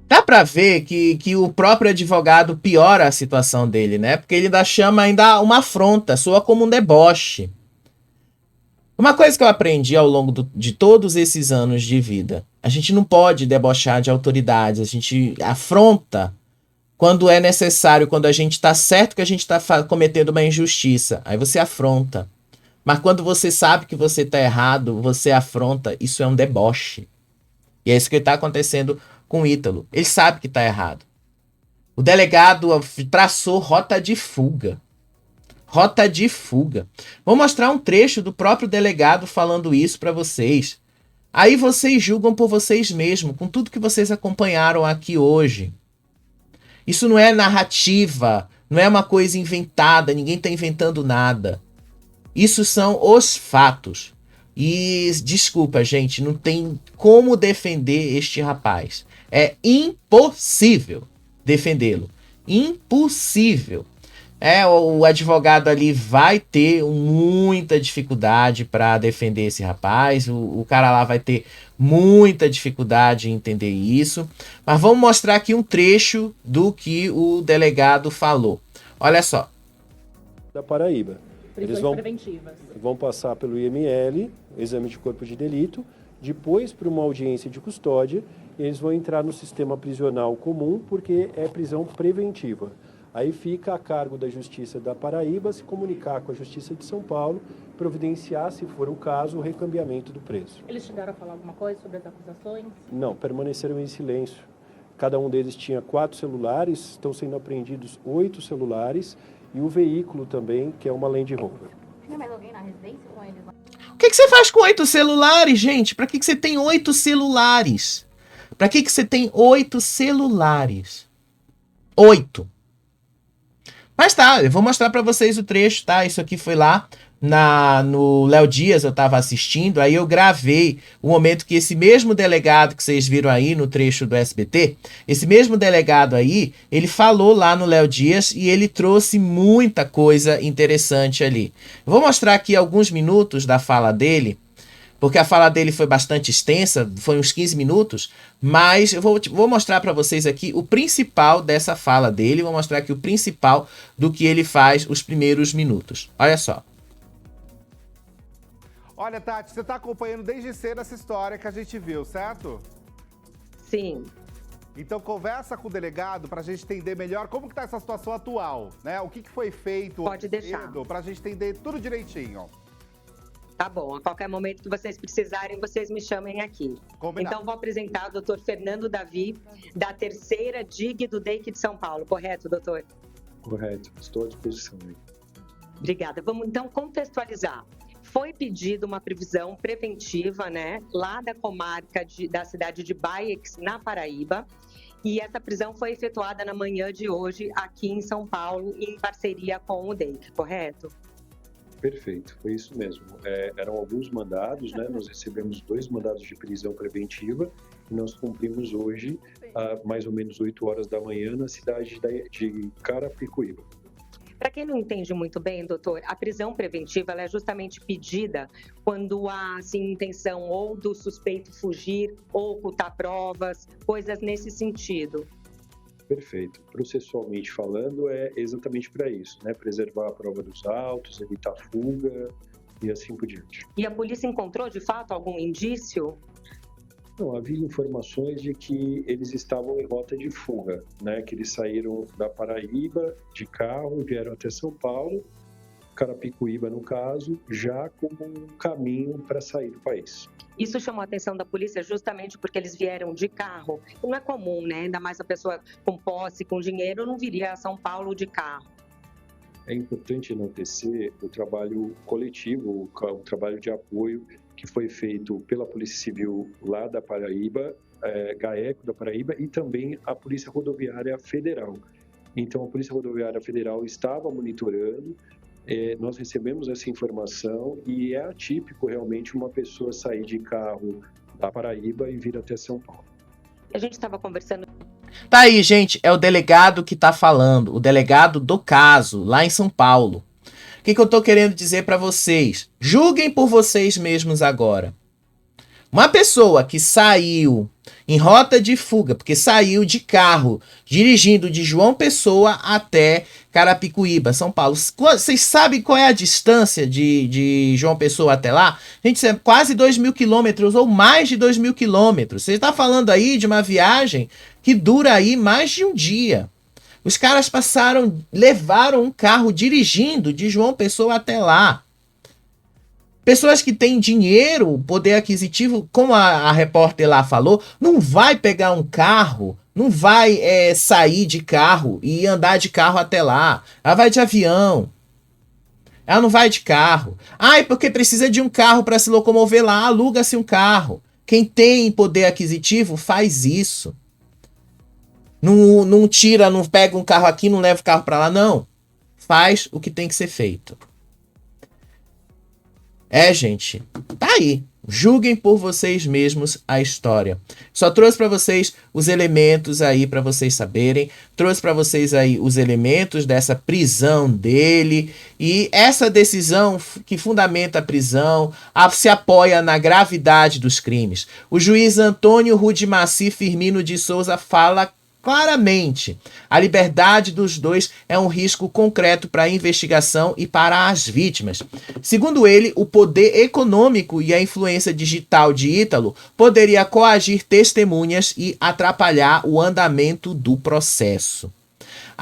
Dá pra ver que o próprio advogado piora a situação dele, né? Porque ele ainda chama uma afronta, soa como um deboche. Uma coisa que eu aprendi ao longo de todos esses anos de vida, a gente não pode debochar de autoridades, a gente afronta quando é necessário, quando a gente tá certo que a gente tá cometendo uma injustiça, aí você afronta. Mas quando você sabe que você tá errado, você afronta, isso é um deboche. E é isso que tá acontecendo com o Ítalo. Ele sabe que tá errado. O delegado traçou rota de fuga. Rota de fuga. Vou mostrar um trecho do próprio delegado falando isso para vocês. Aí vocês julgam por vocês mesmos, com tudo que vocês acompanharam aqui hoje. Isso não é narrativa, não é uma coisa inventada, ninguém tá inventando nada. Isso são os fatos. E desculpa, gente, não tem como defender este rapaz. É impossível defendê-lo. Impossível. O advogado ali vai ter muita dificuldade para defender esse rapaz. O cara lá vai ter muita dificuldade em entender isso. Mas vamos mostrar aqui um trecho do que o delegado falou. Olha só. Da Paraíba. Eles vão passar pelo IML, exame de corpo de delito, depois para uma audiência de custódia, e eles vão entrar no sistema prisional comum porque é prisão preventiva. Aí fica a cargo da Justiça da Paraíba se comunicar com a Justiça de São Paulo, providenciar, se for o caso, o recambiamento do preso. Eles chegaram a falar alguma coisa sobre as acusações? Não, permaneceram em silêncio. Cada um deles tinha 4 celulares, estão sendo apreendidos 8 celulares e o veículo também, que é uma Land Rover. Tinha mais alguém na residência com eles? O que você faz com 8 celulares, gente? Pra que você tem 8 celulares? Pra que você tem 8 celulares? 8. Mas tá, eu vou mostrar pra vocês o trecho, tá? Isso aqui foi lá no Léo Dias, eu tava assistindo, aí eu gravei o momento que esse mesmo delegado que vocês viram aí no trecho do SBT, esse mesmo delegado aí, ele falou lá no Léo Dias e ele trouxe muita coisa interessante ali. Eu vou mostrar aqui alguns minutos da fala dele, porque a fala dele foi bastante extensa, foi uns 15 minutos, mas eu vou mostrar para vocês aqui o principal dessa fala dele, vou mostrar aqui o principal do que ele faz os primeiros minutos. Olha só. Olha, Tati, você está acompanhando desde cedo essa história que a gente viu, certo? Sim. Então conversa com o delegado para a gente entender melhor como que está essa situação atual, né? O que foi feito Pode deixar. Para a gente entender tudo direitinho. Tá bom, a qualquer momento que vocês precisarem, vocês me chamem aqui. Combinado. Então vou apresentar o doutor Fernando Davi, da 3ª DIG do DEIC de São Paulo. Correto, doutor? Correto, estou à disposição. Obrigada. Vamos então contextualizar. Foi pedida uma previsão preventiva, né, lá da comarca da cidade de Baix, na Paraíba, e essa prisão foi efetuada na manhã de hoje aqui em São Paulo, em parceria com o DEIC, correto? Perfeito, foi isso mesmo. Eram alguns mandados, né? Nós recebemos 2 mandados de prisão preventiva e nós cumprimos hoje, mais ou menos 8 horas da manhã, na cidade de Carapicuíba. Para quem não entende muito bem, doutor, a prisão preventiva ela é justamente pedida quando há assim, intenção ou do suspeito fugir ou ocultar provas, coisas nesse sentido. Perfeito. Processualmente falando, é exatamente para isso, né? Preservar a prova dos autos, evitar fuga e assim por diante. E a polícia encontrou, de fato, algum indício? Não, havia informações de que eles estavam em rota de fuga, né? Que eles saíram da Paraíba de carro, vieram até São Paulo, Carapicuíba no caso, já como um caminho para sair do país. Isso chamou a atenção da polícia justamente porque eles vieram de carro. Não é comum, né? Ainda mais a pessoa com posse, com dinheiro, não viria a São Paulo de carro. É importante enaltecer o trabalho coletivo, o trabalho de apoio que foi feito pela Polícia Civil lá da Paraíba, GAECO da Paraíba, e também a Polícia Rodoviária Federal. Então, a Polícia Rodoviária Federal estava monitorando, nós recebemos essa informação e é atípico realmente uma pessoa sair de carro da Paraíba e vir até São Paulo. A gente estava conversando... Tá aí, gente, é o delegado que tá falando, o delegado do caso, lá em São Paulo. O que eu tô querendo dizer para vocês? Julguem por vocês mesmos agora. Uma pessoa que saiu em rota de fuga, porque saiu de carro, dirigindo de João Pessoa até Carapicuíba, São Paulo. Vocês sabem qual é a distância de João Pessoa até lá? Gente, é quase 2.000 quilômetros ou mais de 2.000 quilômetros. Você está falando aí de uma viagem que dura aí mais de um dia. Os caras levaram um carro dirigindo de João Pessoa até lá. Pessoas que têm dinheiro, poder aquisitivo, como a repórter lá falou, não vai pegar um carro, não vai sair de carro e andar de carro até lá. Ela vai de avião. Ela não vai de carro. Porque precisa de um carro para se locomover lá, aluga-se um carro. Quem tem poder aquisitivo faz isso. Não tira, não pega um carro aqui, não leva o carro para lá, não. Faz o que tem que ser feito. Gente, tá aí. Julguem por vocês mesmos a história. Só trouxe para vocês os elementos aí para vocês saberem. Trouxe para vocês aí os elementos dessa prisão dele. E essa decisão que fundamenta a prisão se apoia na gravidade dos crimes. O juiz Antônio Rudimaci Firmino de Souza fala claramente, a liberdade dos dois é um risco concreto para a investigação e para as vítimas. Segundo ele, o poder econômico e a influência digital de Ítalo poderia coagir testemunhas e atrapalhar o andamento do processo.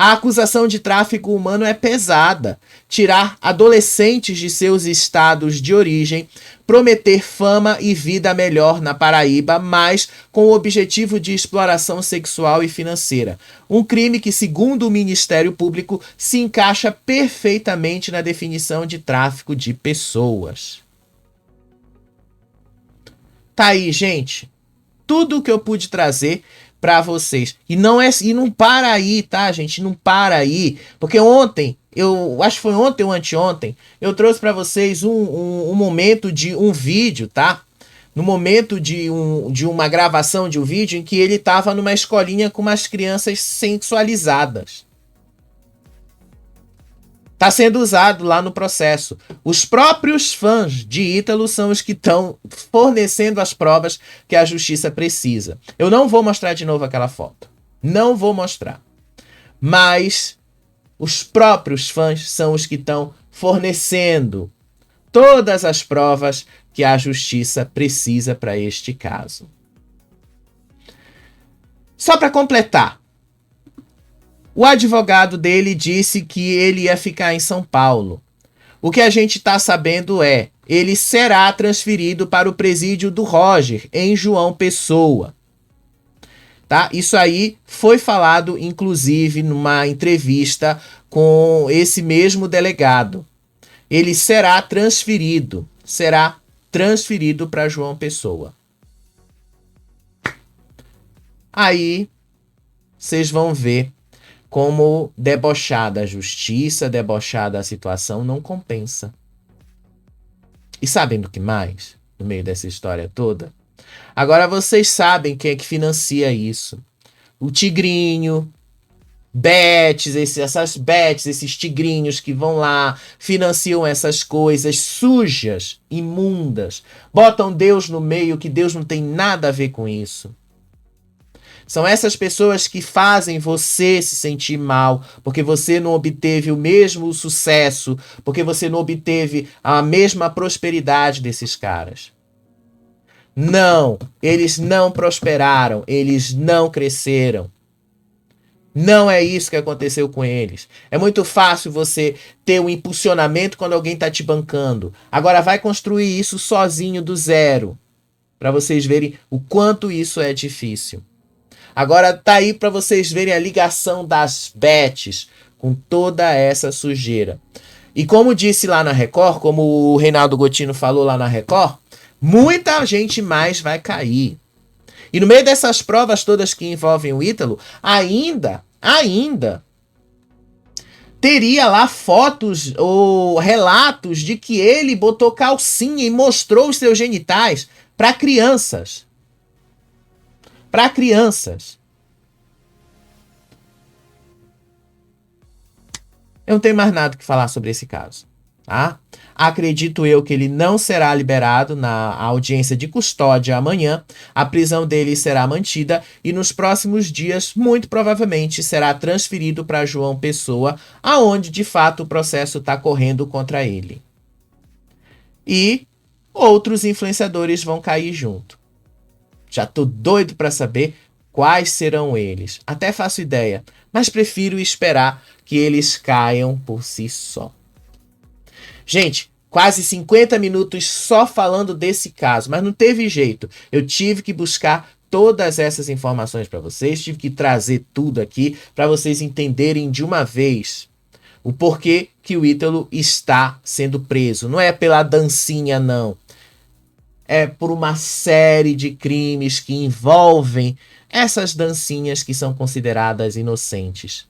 A acusação de tráfico humano é pesada. Tirar adolescentes de seus estados de origem, prometer fama e vida melhor na Paraíba, mas com o objetivo de exploração sexual e financeira. Um crime que, segundo o Ministério Público, se encaixa perfeitamente na definição de tráfico de pessoas. Tá aí, gente. Tudo o que eu pude trazer para vocês. E não para aí, tá, gente? Não para aí. Porque ontem, eu acho que foi ontem ou anteontem, eu trouxe para vocês um momento de um vídeo, tá? No momento de uma gravação de um vídeo em que ele estava numa escolinha com umas crianças sexualizadas. Está sendo usado lá no processo. Os próprios fãs de Ítalo são os que estão fornecendo as provas que a justiça precisa. Eu não vou mostrar de novo aquela foto. Não vou mostrar. Mas os próprios fãs são os que estão fornecendo todas as provas que a justiça precisa para este caso. Só para completar. O advogado dele disse que ele ia ficar em São Paulo. O que a gente está sabendo é, ele será transferido para o presídio do Roger, em João Pessoa. Tá? Isso aí foi falado, inclusive, numa entrevista com esse mesmo delegado. Ele será transferido para João Pessoa. Aí, vocês vão ver como debochada a justiça, debochada a situação, não compensa. E sabem do que mais? No meio dessa história toda? Agora vocês sabem quem é que financia isso. O Tigrinho, bets, esses tigrinhos que vão lá, financiam essas coisas sujas, imundas. Botam Deus no meio, que Deus não tem nada a ver com isso. São essas pessoas que fazem você se sentir mal, porque você não obteve o mesmo sucesso, porque você não obteve a mesma prosperidade desses caras. Não, eles não prosperaram, eles não cresceram. Não é isso que aconteceu com eles. É muito fácil você ter um impulsionamento quando alguém está te bancando. Agora vai construir isso sozinho do zero, para vocês verem o quanto isso é difícil. Agora tá aí para vocês verem a ligação das bets com toda essa sujeira. E como disse lá na Record, como o Reinaldo Gotino falou lá na Record, muita gente mais vai cair. E no meio dessas provas todas que envolvem o Ítalo, ainda teria lá fotos ou relatos de que ele botou calcinha e mostrou os seus genitais para crianças. Para crianças. Eu não tenho mais nada que falar sobre esse caso, tá? Acredito eu que ele não será liberado na audiência de custódia amanhã. A prisão dele será mantida e nos próximos dias, muito provavelmente, será transferido para João Pessoa, aonde de fato o processo está correndo contra ele. E outros influenciadores vão cair junto. Já tô doido para saber quais serão eles. Até faço ideia, mas prefiro esperar que eles caiam por si só. Gente, quase 50 minutos só falando desse caso, mas não teve jeito. Eu tive que buscar todas essas informações para vocês, tive que trazer tudo aqui para vocês entenderem de uma vez o porquê que o Ítalo está sendo preso. Não é pela dancinha, não. É por uma série de crimes que envolvem essas dancinhas que são consideradas inocentes.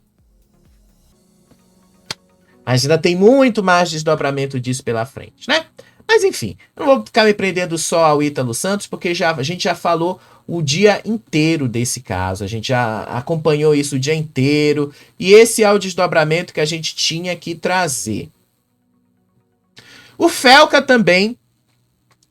Mas ainda tem muito mais desdobramento disso pela frente, né? Mas enfim, eu não vou ficar me prendendo só ao Ítalo Santos, porque a gente já falou o dia inteiro desse caso. A gente já acompanhou isso o dia inteiro. E esse é o desdobramento que a gente tinha que trazer. O Felca também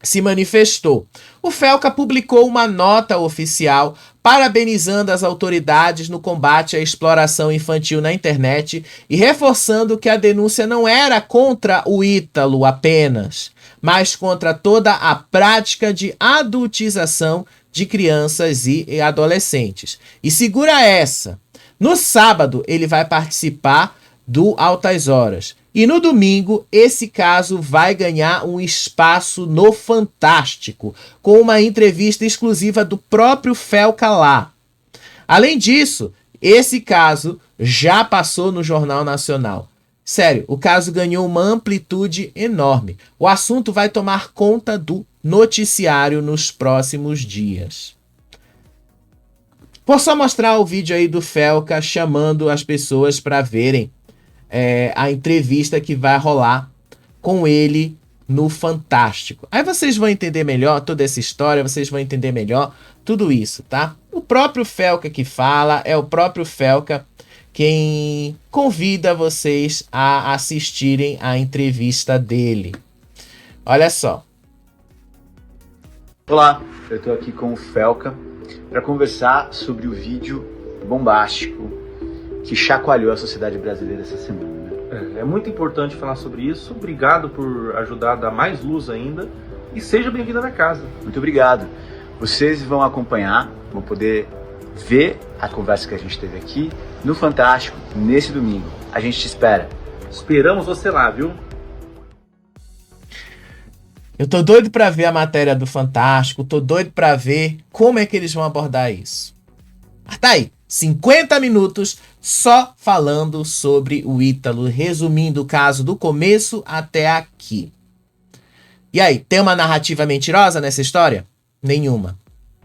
se manifestou. O Felca publicou uma nota oficial parabenizando as autoridades no combate à exploração infantil na internet e reforçando que a denúncia não era contra o Ítalo apenas, mas contra toda a prática de adultização de crianças e adolescentes. E segura essa, No sábado, ele vai participar do Altas Horas. E no domingo, esse caso vai ganhar um espaço no Fantástico, com uma entrevista exclusiva do próprio Felca lá. Além disso, esse caso já passou no Jornal Nacional. Sério, o caso ganhou uma amplitude enorme. O assunto vai tomar conta do noticiário nos próximos dias. Vou só mostrar o vídeo aí do Felca chamando as pessoas para verem a entrevista que vai rolar com ele no Fantástico. Aí vocês vão entender melhor toda essa história, vocês vão entender melhor tudo isso, tá? O próprio Felca que fala, é o próprio Felca quem convida vocês a assistirem a entrevista dele. Olha só. Olá, eu estou aqui com o Felca para conversar sobre o vídeo bombástico que chacoalhou a sociedade brasileira essa semana. É muito importante falar sobre isso. Obrigado por ajudar a dar mais luz ainda. E seja bem-vindo na casa. Muito obrigado. Vocês vão acompanhar, vão poder ver a conversa que a gente teve aqui no Fantástico, nesse domingo. A gente te espera. Esperamos você lá, viu? Eu tô doido pra ver a matéria do Fantástico, tô doido pra ver como é que eles vão abordar isso. Mas tá aí, 50 minutos só falando sobre o Ítalo, resumindo o caso do começo até aqui. E aí, tem uma narrativa mentirosa nessa história? Nenhuma.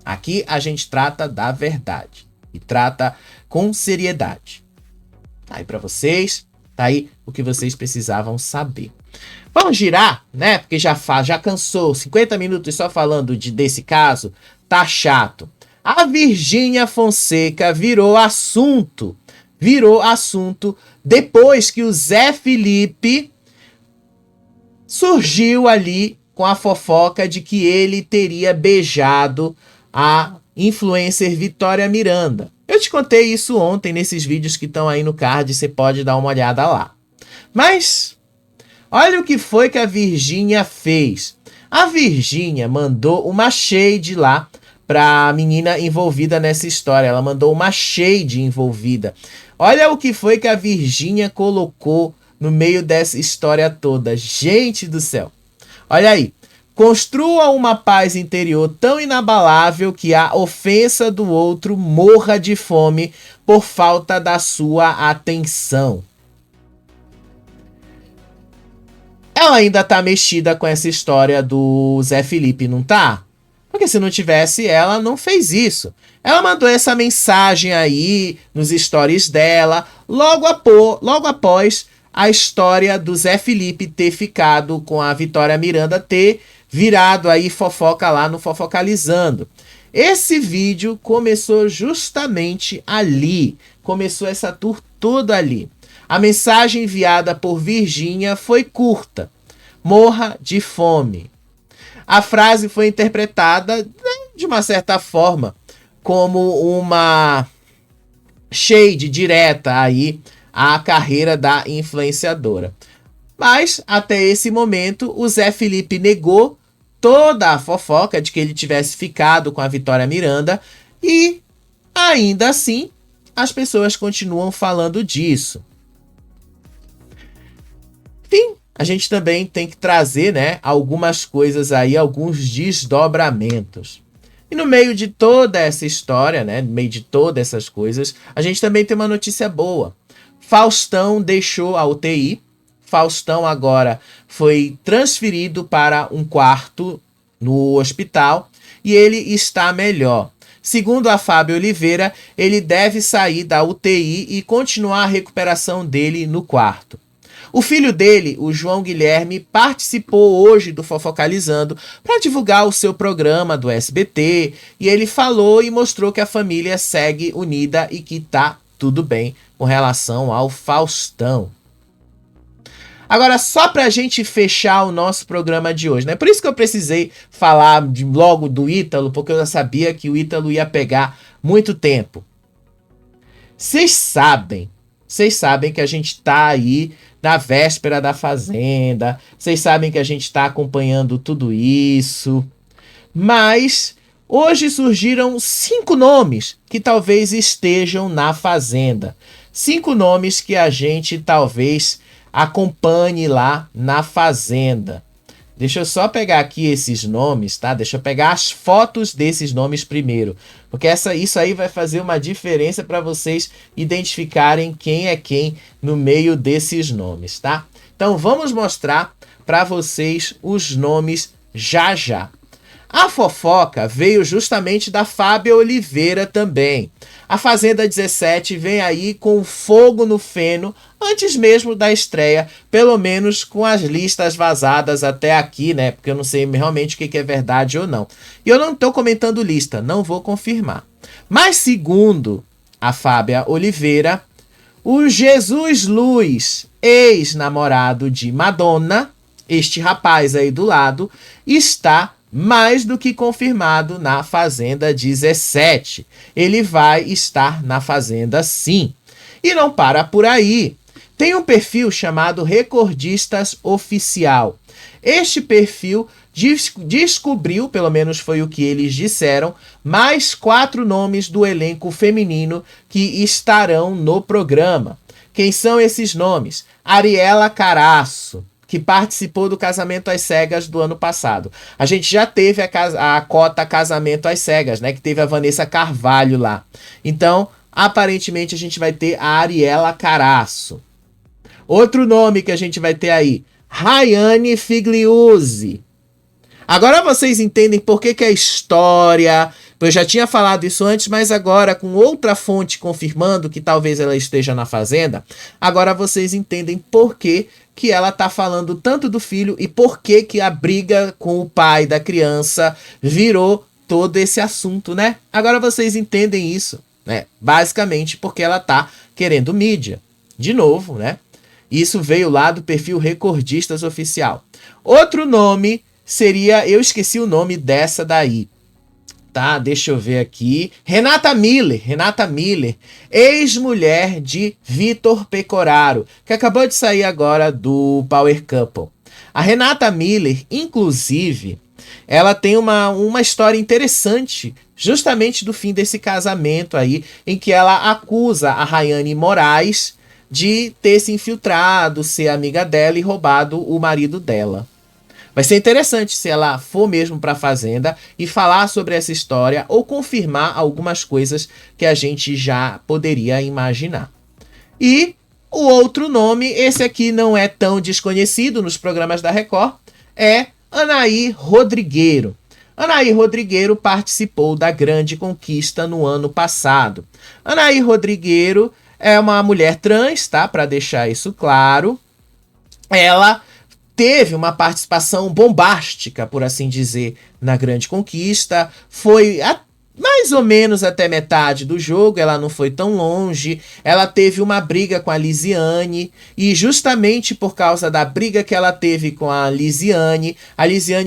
Aqui a gente trata da verdade e trata com seriedade. Tá aí pra vocês, tá aí o que vocês precisavam saber. Vamos girar, né? Porque já cansou. 50 minutos só falando desse caso, tá chato. A Virgínia Fonseca virou assunto depois que o Zé Felipe surgiu ali com a fofoca de que ele teria beijado a influencer Vitória Miranda. Eu te contei isso ontem nesses vídeos que estão aí no card, você pode dar uma olhada lá. Mas olha o que foi que a Virgínia fez. A Virgínia mandou uma shade lá pra menina envolvida nessa história. Ela mandou uma shade envolvida. Olha o que foi que a Virgínia colocou no meio dessa história toda. Gente do céu. Olha aí. Construa uma paz interior tão inabalável que a ofensa do outro morra de fome por falta da sua atenção. Ela ainda tá mexida com essa história do Zé Felipe, não tá? Porque se não tivesse, ela não fez isso. Ela mandou essa mensagem aí nos stories dela, logo após a história do Zé Felipe ter ficado com a Vitória Miranda, ter virado aí fofoca lá no Fofocalizando. Esse vídeo começou justamente ali. Começou essa tour toda ali. A mensagem enviada por Virgínia foi curta. Morra de fome. A frase foi interpretada, de uma certa forma, como uma shade direta aí à carreira da influenciadora. Mas, até esse momento, o Zé Felipe negou toda a fofoca de que ele tivesse ficado com a Vitória Miranda e, ainda assim, as pessoas continuam falando disso. Enfim, a gente também tem que trazer, né, algumas coisas aí, alguns desdobramentos. E no meio de toda essa história, né, no meio de todas essas coisas, a gente também tem uma notícia boa. Faustão deixou a UTI. Faustão agora foi transferido para um quarto no hospital e ele está melhor. Segundo a Fábio Oliveira, ele deve sair da UTI e continuar a recuperação dele no quarto. O filho dele, o João Guilherme, participou hoje do Fofocalizando para divulgar o seu programa do SBT e ele falou e mostrou que a família segue unida e que tá tudo bem com relação ao Faustão. Agora, só pra gente fechar o nosso programa de hoje, né? Por isso que eu precisei falar logo do Ítalo, porque eu já sabia que o Ítalo ia pegar muito tempo. Vocês sabem que a gente tá aí na véspera da Fazenda, vocês sabem que a gente tá acompanhando tudo isso, mas Hoje surgiram 5 nomes que talvez estejam na Fazenda. 5 nomes que a gente talvez acompanhe lá na Fazenda. Deixa eu só pegar aqui esses nomes, tá? Deixa eu pegar as fotos desses nomes primeiro, porque isso aí vai fazer uma diferença para vocês identificarem quem é quem no meio desses nomes, tá? Então vamos mostrar para vocês os nomes já já. A fofoca veio justamente da Fábia Oliveira também. A Fazenda 17 vem aí com fogo no feno antes mesmo da estreia, pelo menos com as listas vazadas até aqui, né? Porque eu não sei realmente o que é verdade ou não. E eu não estou comentando lista, não vou confirmar. Mas segundo a Fábia Oliveira, o Jesus Luz, ex-namorado de Madonna, este rapaz aí do lado, está mais do que confirmado na Fazenda 17. Ele vai estar na Fazenda sim. E não para por aí. Tem um perfil chamado Recordistas Oficial. Este perfil descobriu, pelo menos foi o que eles disseram, mais 4 nomes do elenco feminino que estarão no programa. Quem são esses nomes? Ariela Caraço, que participou do Casamento às Cegas do ano passado. A gente já teve a cota Casamento às Cegas, né? Que teve a Vanessa Carvalho lá. Então, aparentemente, a gente vai ter a Ariela Caraço. Outro nome que a gente vai ter aí, Rayane Figliuzzi. Agora vocês entendem por que a história... Eu já tinha falado isso antes, mas agora com outra fonte confirmando que talvez ela esteja na Fazenda, agora vocês entendem por que ela tá falando tanto do filho e por que a briga com o pai da criança virou todo esse assunto, né? Agora vocês entendem isso, né? Basicamente porque ela tá querendo mídia. De novo, né? Isso veio lá do perfil Recordistas Oficial. Outro nome seria... Eu esqueci o nome dessa daí. Tá, deixa eu ver aqui. Renata Miller, ex-mulher de Vitor Pecoraro, que acabou de sair agora do Power Couple. A Renata Miller, inclusive, ela tem uma história interessante, justamente do fim desse casamento aí, em que ela acusa a Rayane Moraes de ter se infiltrado, ser amiga dela e roubado o marido dela. Vai ser interessante se ela for mesmo para a Fazenda e falar sobre essa história ou confirmar algumas coisas que a gente já poderia imaginar. E o outro nome, esse aqui não é tão desconhecido nos programas da Record, é Anaí Rodrigueiro. Anaí Rodrigueiro participou da Grande Conquista no ano passado. Anaí Rodrigueiro é uma mulher trans, tá? Para deixar isso claro. Ela teve uma participação bombástica, por assim dizer, na Grande Conquista. Foi mais ou menos até metade do jogo, ela não foi tão longe. Ela teve uma briga com a Lisiane, e justamente por causa da briga que ela teve com a Lisiane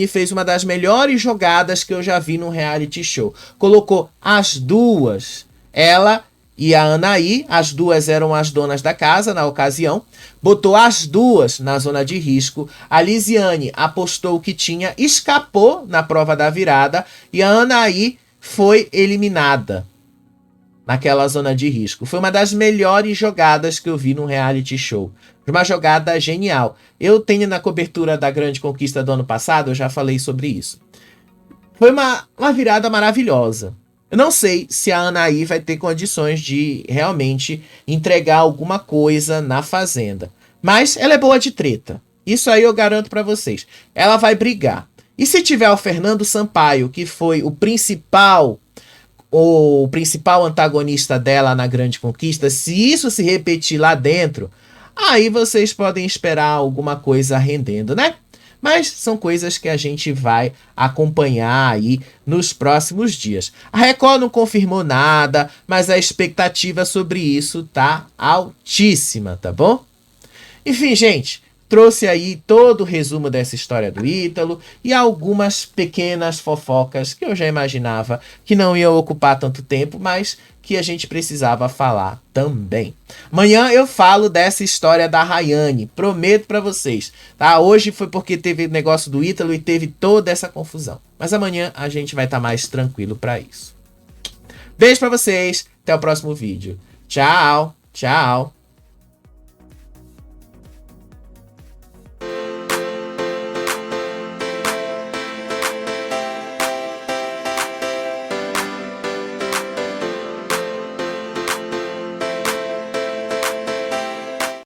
fez uma das melhores jogadas que eu já vi num reality show. Colocou as duas, ela e a Anaí, as duas eram as donas da casa na ocasião, botou as duas na zona de risco. A Lisiane apostou que tinha, escapou na prova da virada, e a Anaí foi eliminada naquela zona de risco. Foi uma das melhores jogadas que eu vi num reality show. Uma jogada genial. Eu tenho na cobertura da Grande Conquista do ano passado, eu já falei sobre isso. Foi uma virada maravilhosa. Eu não sei se a Anaí vai ter condições de realmente entregar alguma coisa na Fazenda. Mas ela é boa de treta. Isso aí eu garanto pra vocês. Ela vai brigar. E se tiver o Fernando Sampaio, que foi o principal antagonista dela na Grande Conquista, se isso se repetir lá dentro, aí vocês podem esperar alguma coisa rendendo, né? Mas são coisas que a gente vai acompanhar aí nos próximos dias. A Record não confirmou nada, mas a expectativa sobre isso tá altíssima, tá bom? Enfim, gente, trouxe aí todo o resumo dessa história do Ítalo e algumas pequenas fofocas que eu já imaginava que não iam ocupar tanto tempo, mas que a gente precisava falar também. Amanhã eu falo dessa história da Rayane, prometo pra vocês, tá? Hoje foi porque teve o negócio do Ítalo e teve toda essa confusão, mas amanhã a gente vai estar mais tranquilo pra isso. Beijo pra vocês, até o próximo vídeo. Tchau, tchau.